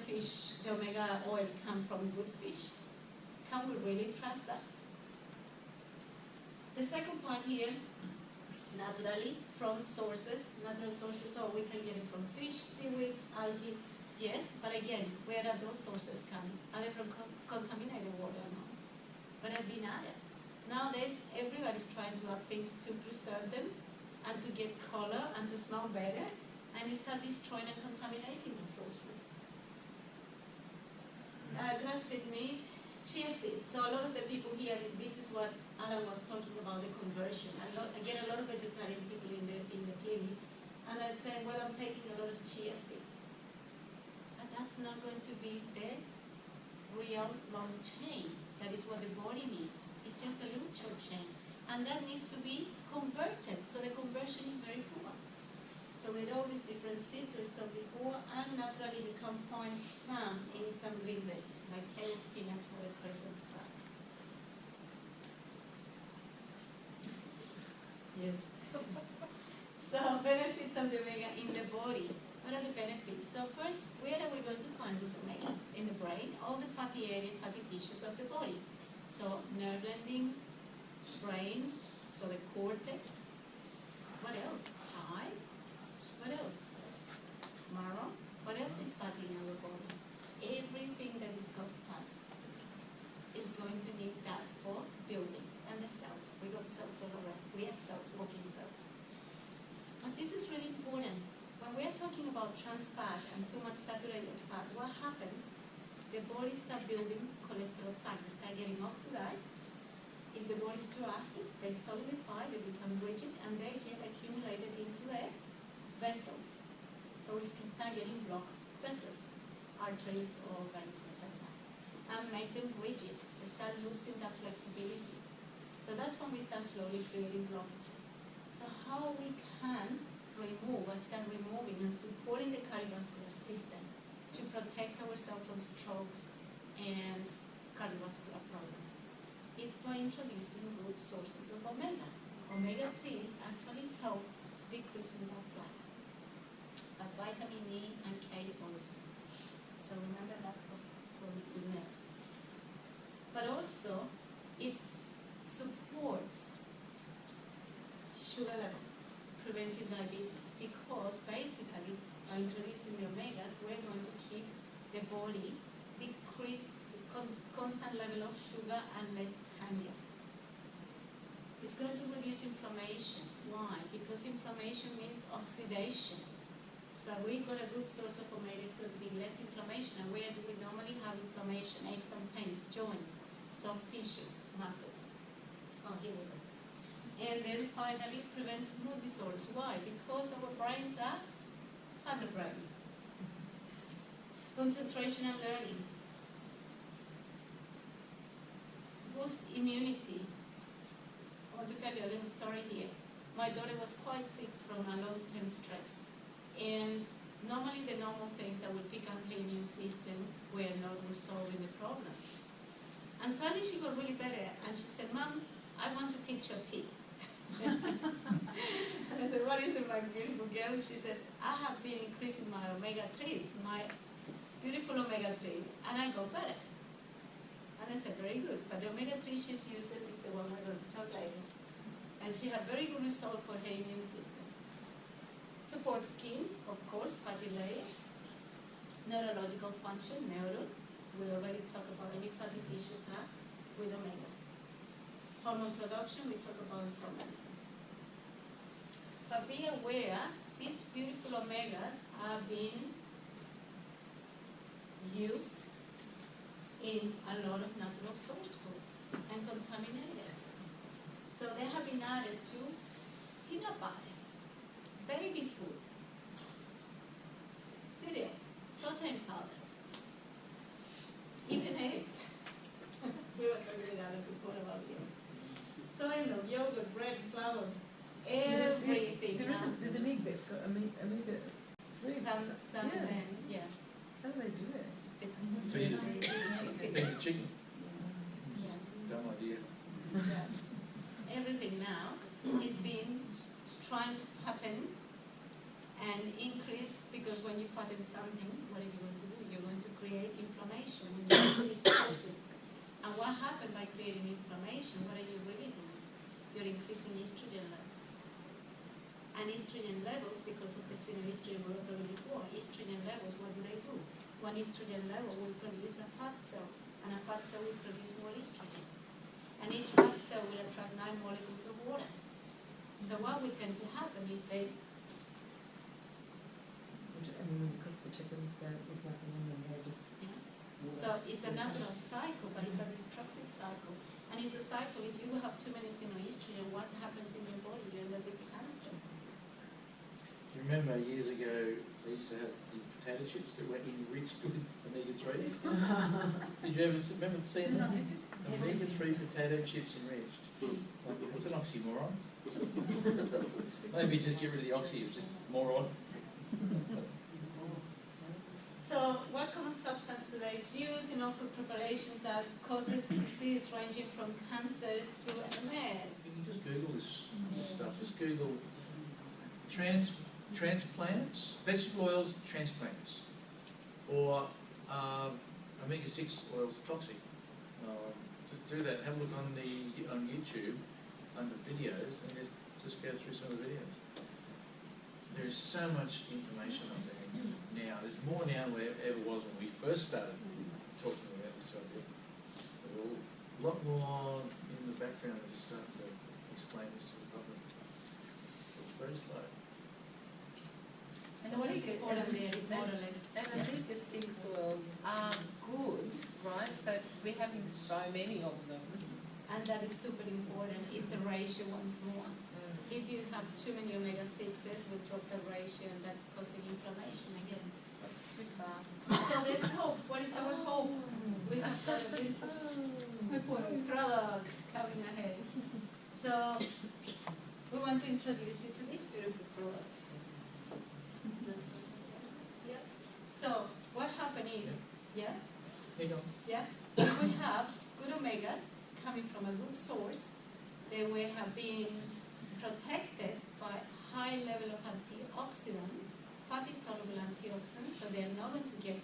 oil come from good fish? Can we really trust that? The second part here, naturally, from sources, natural sources, or we can get it from fish, seaweeds, algae, yes, but again, where are those sources coming? Are they from contaminated water or not? But have been added. Nowadays, everybody's trying to add things to preserve them, and to get color, and to smell better, and it starts destroying and contaminating the sources. Grass-fed meat, chia seeds. So a lot of the people here, this is what Alan was talking about, the conversion. I get a lot of vegetarian people in the clinic, and I say, well, I'm taking a lot of chia seeds. But that's not going to be the real long chain. That is what the body needs. It's just a little short chain. And that needs to be converted. So the conversion is very poor. So with all these different seeds we talked before, and naturally we can find some in some green veggies, like kale, spinach, or Brussels sprouts. Yes. So benefits of the omega in the body. What are the benefits? So first, where are we going to find these omegas? In the brain, all the fatty areas, fatty tissues of the body. So nerve endings, brain, so the cortex. What else? Eyes. What else? Marrow. What else is fatty in our body? Everything that is got fat is going to need that for building. And the cells. We got cells all around. We have cells, walking cells. But this is really important. When we are talking about trans fat and too much saturated fat, what happens? The body starts building cholesterol fat. They start getting oxidized. Is the body's too acid? They solidify, they become rigid, and they get accumulated into the vessels. So we start getting blocked vessels, arteries or veins, etc. And make them rigid. They start losing that flexibility. So that's when we start slowly creating blockages. So how we can remove, or start removing and supporting the cardiovascular system to protect ourselves from strokes and cardiovascular problems is by introducing good sources of omega. Omega-3s actually help decreasing that plaque. But vitamin E and K also. So remember that for the next. But also, it supports sugar levels, preventing diabetes, because basically by introducing the omegas, we're going to keep the body decrease constant level of sugar and less hunger. It's going to reduce inflammation. Why? Because inflammation means oxidation. So we've got a good source of omega, it's going to be less inflammation. And where do we normally have inflammation? Aches and pains, joints, soft tissue, muscles. Oh, here we go. And then finally, it prevents mood disorders. Why? Because our brains are other brains. Concentration and learning. Boost immunity. I want to tell you a little story here. My daughter was quite sick from a long-term stress. And normally the normal things that would pick up her immune system were not resolving the problem. And suddenly she got really better and she said, Mom, I want to teach your tea. And I said, what is it, my beautiful girl? She says, I have been increasing my omega-3s, my beautiful omega-3, and I got better. And I said, very good, but the omega-3 she uses is the one we're going to talk later. And she had very good results for her immune system. Support skin, of course, fatty layer. Neurological function, neuro. We already talked about any fatty tissues are with omegas. Hormone production, we talk about so many things. But be aware, these beautiful omegas are being used in a lot of natural source food and contaminated. So they have been added to peanut butter, baby food, cereals, protein powders, even eggs. We were talking with other people about it. Soy milk, yogurt, bread, flour, everything. There's an egg that's got omega-3. Some Yeah. of them, yeah. How do they do it? Feed it. Feed the chicken. Yeah. Dumb idea. Yeah. Everything now is being trying to patent and increase, because when you patent something, what are you going to do? You're going to create inflammation in your system. And what happened by creating inflammation? What are you really doing? You're increasing estrogen levels. And estrogen levels, because of the synergistic we were talking before, estrogen levels, what do? One estrogen level will produce a fat cell, and a fat cell will produce more estrogen. And each fat cell will attract 9 molecules of water. So what would tend to happen is they... And when you cook the chickens, there's nothing in them, they're just... Yeah. So it's a natural cycle, but it's a destructive cycle. And it's a cycle, if you have too many estrogen, what happens in your body? You end up with cancer. You remember years ago, they used to have the potato chips that were enriched with omega-3s? Did you ever remember seeing that? Omega-3 potato chips enriched. What's an oxymoron? Maybe just get rid of the oxy, it's just moron. So what kind of substance today is used in all food preparation that causes disease ranging from cancers to MS? You can just Google this stuff. Just Google transplants, vegetable oils transplants, or omega-6 oils toxic. Just do that. Have a look on YouTube under videos, and just go through some of the videos. There is so much information on there now. There's more now than there ever was when we first started talking about this subject. There's a lot more in the background as we start to explain this to the public. It's very slow. So what is important there is more or less. And omega-6 oils are good, right? But we're having so many of them. And that is super important, is the ratio once more. If you have too many omega-6s, we drop the ratio, and that's causing inflammation again. Too fast. So there's hope. What is our hope? We have got a beautiful product coming ahead. So we want to introduce you to this beautiful product. Yep. So what happened is, yeah? Here you go. Yeah, if we have good omegas coming from a good source, they will have been protected by high level of antioxidant, fatty soluble antioxidants, so they're not going to get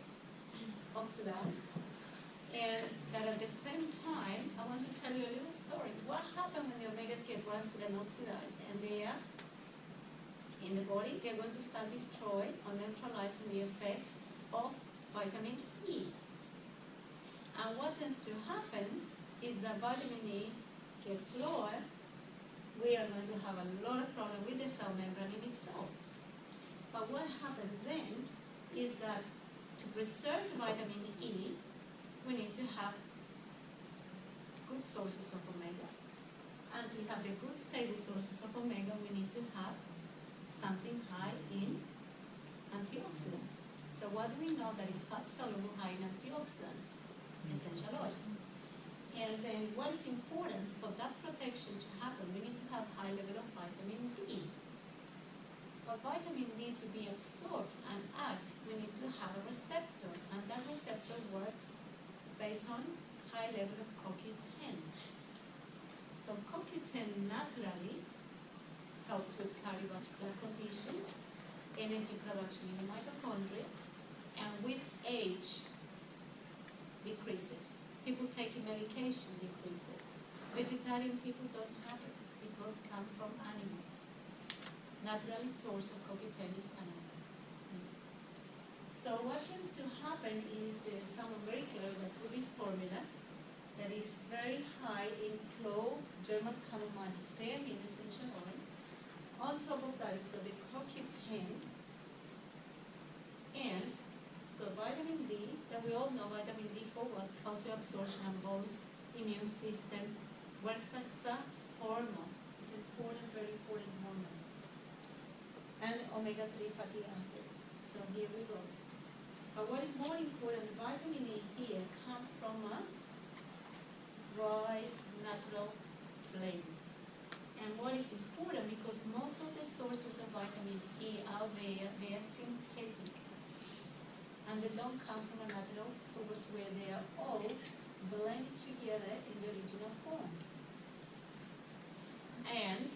oxidized. And that at the same time, I want to tell you a little story. What happens when the omegas get rancid and oxidized and they are in the body? They're going to start destroying or neutralizing the effect of vitamin E. And what tends to happen is that vitamin E gets lower. We are going to have a lot of problem with the cell membrane in itself. But what happens then is that to preserve the vitamin E, we need to have good sources of omega. And to have the good stable sources of omega, we need to have something high in antioxidant. So what do we know that is fat soluble, high in antioxidant? Essential oils. And then what is important for that protection to happen? We need to have high level of vitamin D. For vitamin D to be absorbed and act, we need to have a receptor, and that receptor works based on high level of CoQ10. So CoQ10 naturally helps with cardiovascular conditions, energy production in the mitochondria, and with age decreases. People taking medication decreases. Vegetarian people don't have it because it comes from animals. Naturally source of CoQ10 is animal. So what tends to happen is there's someone very clever that put this formula that is very high in clove, German chamomile, spearmint essential oil. On top of that, it's got the CoQ10, and it's got vitamin D, that we all know vitamin D for what? Calcium absorption and bones, immune system, works as a hormone. It's important, very important hormone. And omega-3 fatty acids. So here we go. But what is more important, vitamin E here comes from a rice natural blend. And what is important, because most of the sources of vitamin E out there, they are synthetic. And they don't come from a natural source where they are all blended together in the original form. And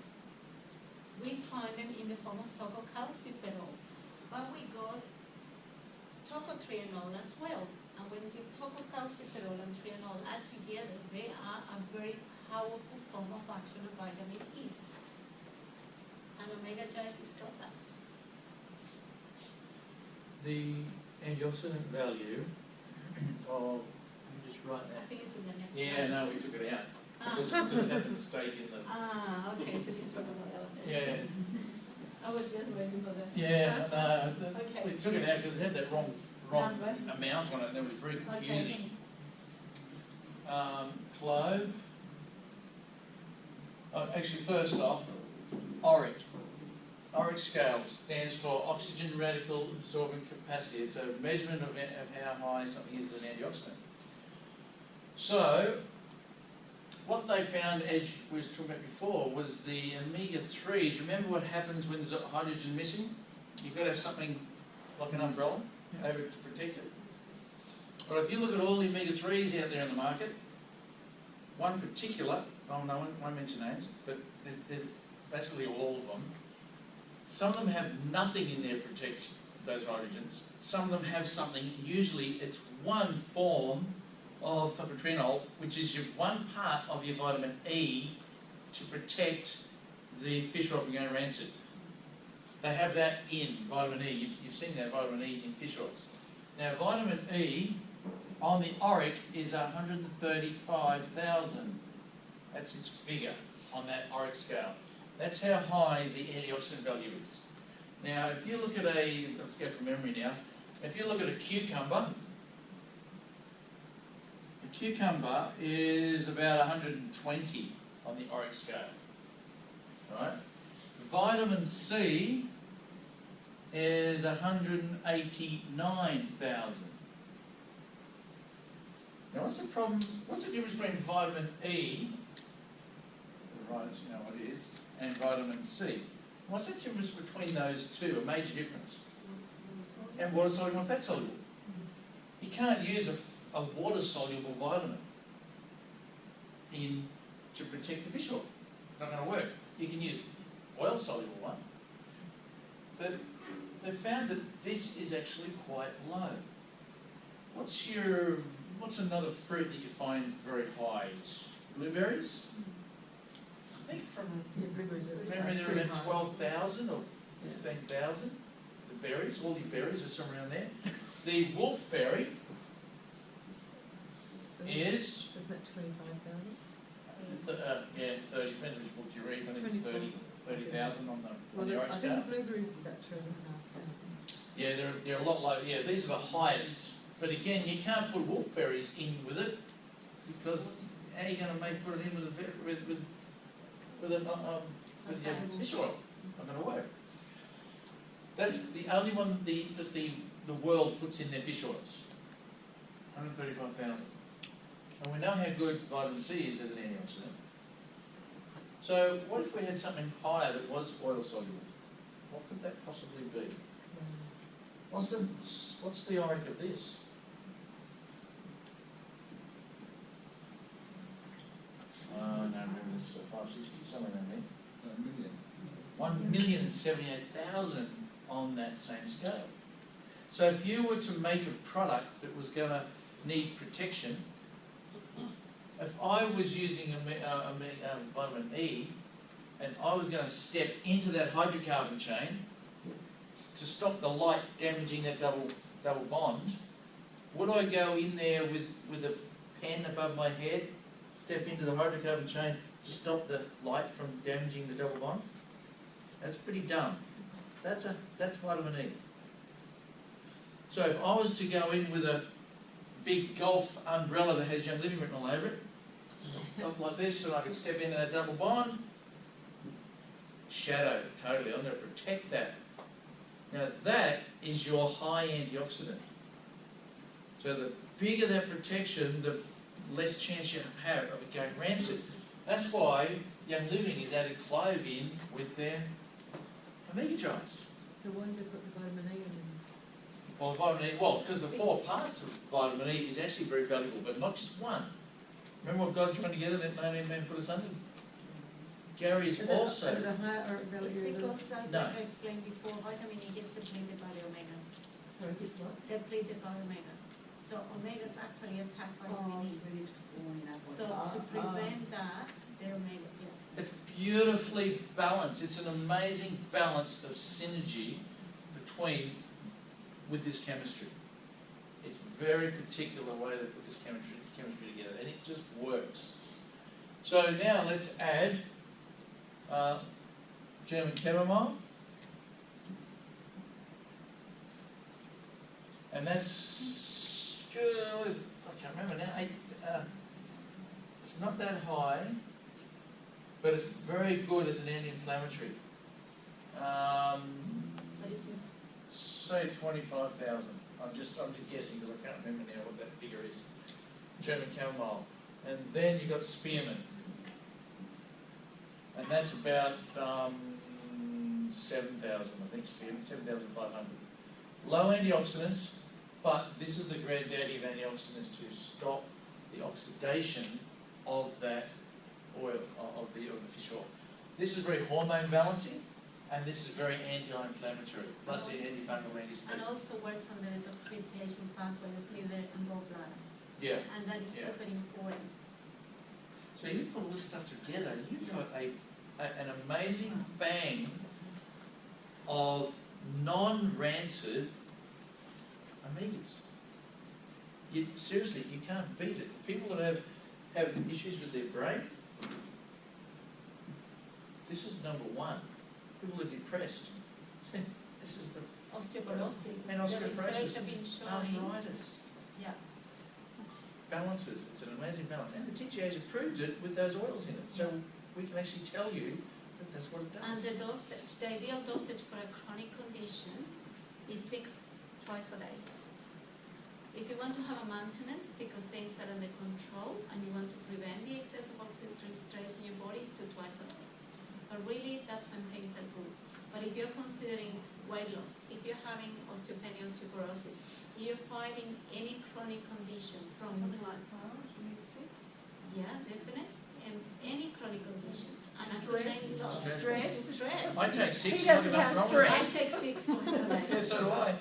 we find them in the form of tococalciferol. But we got tocotrienol as well. And when the tococalciferol and trienol add together, they are a very powerful form of action of vitamin E. And omega-3 is got that. The antioxidant value of, let me just write I that. think it's in the next Yeah, slide. no, we took it out. Ah. Because it had a mistake in the, Okay, so you talk about that one. yeah, I was just waiting for that. yeah, Okay. we took it out because it had that wrong Number. amount on it, and it was very Okay. confusing. Clove. Oh, actually, first off, ORIC. ORIC scale stands for oxygen radical absorbing capacity. It's a measurement of how high something is as an antioxidant. So, what they found, as we was talking about before, was the omega-3s. Remember what happens when there's hydrogen missing? You've got to have something like an umbrella over it to protect it. But if you look at all the omega-3s out there in the market, one particular, oh no, I won't mention names, but there's basically all of them. Some of them have nothing in there to protect those hydrogens. Some of them have something, usually it's one form of tocotrienol, which is your one part of your vitamin E to protect the fish oil from going rancid. They have that in vitamin E. You've seen that vitamin E in fish oils. Now, vitamin E on the ORIC is 135,000. That's its figure on that ORIC scale. That's how high the antioxidant value is. Now, if you look at let's go from memory now. If you look at a cucumber is about 120 on the ORIC scale. Right? Vitamin C is 189,000. Now, what's the problem? What's the difference between vitamin E, right, you know what it is, and vitamin C? What's the difference between those two? A major difference. And water soluble and fat soluble. You can't use a water soluble vitamin to protect the fish oil. It's not going to work. You can use oil soluble one. But they found that this is actually quite low. What's another fruit that you find very high? Blueberries? I think from blueberries are memory they're pretty about high. 12,000 or 15,000. The berries, all your berries are somewhere around there. The wolfberry is, Isn't that 25,000? 30, depends which book you read, I think it's 30,000 on the Well, ORIC I scale. think blueberries is about 2,500. Yeah, they're a lot lower. Yeah, these are the highest. But again, you can't put wolfberries in with it because how are you going to put it in with with your fish oil. Not going to work. That's the only one that the world puts in their fish oils. 135,000. And we know how good vitamin C is as an antioxidant. So what if we had something higher that was oil soluble? What could that possibly be? What's the origin of this? No, remember this is 560, somewhere around there. 1,078,000 on that same scale. So if you were to make a product that was going to need protection, if I was using a vitamin E and I was going to step into that hydrocarbon chain to stop the light damaging that double bond, would I go in there with a pen above my head, step into the hydrocarbon chain to stop the light from damaging the double bond? That's pretty dumb. That's vitamin E. So if I was to go in with a big golf umbrella that has Young Living written all over it, like this, so I could step into that double bond, shadow, totally. I'm going to protect that. Now that is your high antioxidant. So the bigger that protection, the less chance you have of it going rancid. That's why Young Living is added clove in with their omega dries. So why did they put the vitamin E in? Well, vitamin E, well, because the 4 parts of vitamin E is actually very valuable, but not just one. Remember what God joined together that no man put asunder? Gary is also... Is it a higher It's value? because, No. like I explained before, vitamin E gets depleted by the omegas. Sorry, it's what? Depleted by omega. So omegas actually attack vitamin E. So to prevent that, the omega, yeah. It's beautifully balanced. It's an amazing balance of synergy with this chemistry. It's a very particular way they put this chemistry together, and it just works. So now let's add German chamomile, and that's I can't remember now. It's not that high, but it's very good as an anti-inflammatory. But it's Say 25,000. I'm just guessing because I can't remember now what that figure is. German chamomile, and then you got spearmint, and that's about 7,000. I think spearmint 7,500. Low antioxidants, but this is the granddaddy of antioxidants to stop the oxidation of that oil, of the fish oil. This is very hormone balancing, and this is very anti-inflammatory, plus the antifungal, and anti-spread. also works on the detoxification pathway of liver and gallbladder. Yeah. And that is Yeah. super important. So you put all this stuff together, and you've got an amazing bang of non-rancid omegas. Seriously, you can't beat it. People that have issues with their brain, this is number one. People are depressed. This is the Osteoporosis. And The osteoporosis, research have been showing. arthritis. Yeah. Balances. It's an amazing balance. And the TGA's approved it with those oils in it. So we can actually tell you that that's what it does. And the dosage, the ideal dosage for a chronic condition is 6 twice a day. If you want to have a maintenance because things are under control and you want to prevent the excess of oxidative stress in your body, it's 2 twice a day. But really, that's when things are good. But if you're considering weight loss, if you're having osteopenia, osteoporosis, you're fighting any chronic condition from Something like 5, you need 6. yeah, definite, and any chronic conditions. And I could Stress. name Stress. Stress. I take 6. He doesn't not have enough wrong with I stress. take 6 twice a day, that. Yeah, so do I.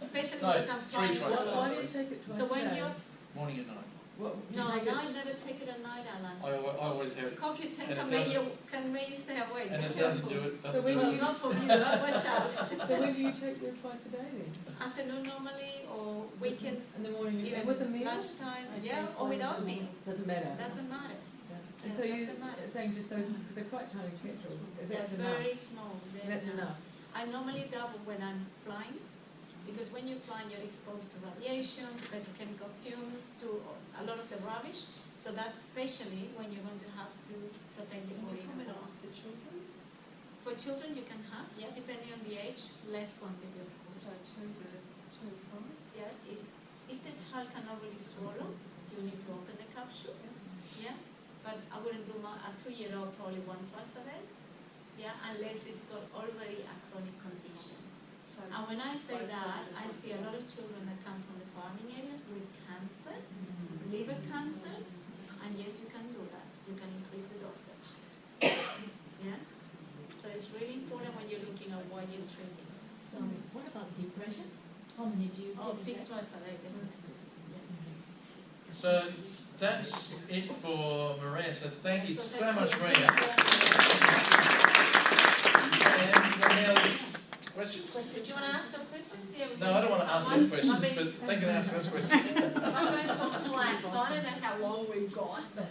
especially No, because I'm 3 flying. twice a day. Why do you take it twice So a when day? you're Morning and night. What, do you no, take no, it- I never take it at night, Alan. I always have it. CoQ10 And it can make you stay awake. And Be it doesn't careful. do it. So Doesn't when do you- it. Not for you, watch out. So when do you take your twice a day then? Afternoon normally, or weekends, In the morning, even with a meal? lunchtime, Okay, yeah, or without meal. Doesn't matter. Doesn't matter. Yeah. And Yeah, so you doesn't matter. saying just those, because they're quite tiny capsules, They're that's enough? very small. That's enough. I normally double when I'm flying, because when you're flying, you're exposed to radiation, to petrochemical fumes, to a lot of the rubbish. So that's especially when you're going to have to protect the body. The children? For children, you can have, yeah, depending on the age, less quantity of So course. 2 to 5? Yeah, if the child cannot really swallow, you need to open the capsule. Yeah, but I wouldn't do a 2-year-old probably 1 twice a day. Yeah, unless it's got already a chronic condition. So And when I say both that, mothers I want see a to- lot of children that come from the farming areas with cancer, liver cancers, and yes, you can do that. You can increase the dosage. Yeah? So it's really important when you're looking at what you're treating. So what about depression? How many do you Oh, take? 6 twice a day, definitely. So that's it for Maria. So thank you So so thank much, you. Maria. And now this question. Do you want to ask some questions? Yeah, we've No, got I don't want to ask them questions, I mean, but they can ask us questions. I'm going to talk flat, so I don't know how long we've got, but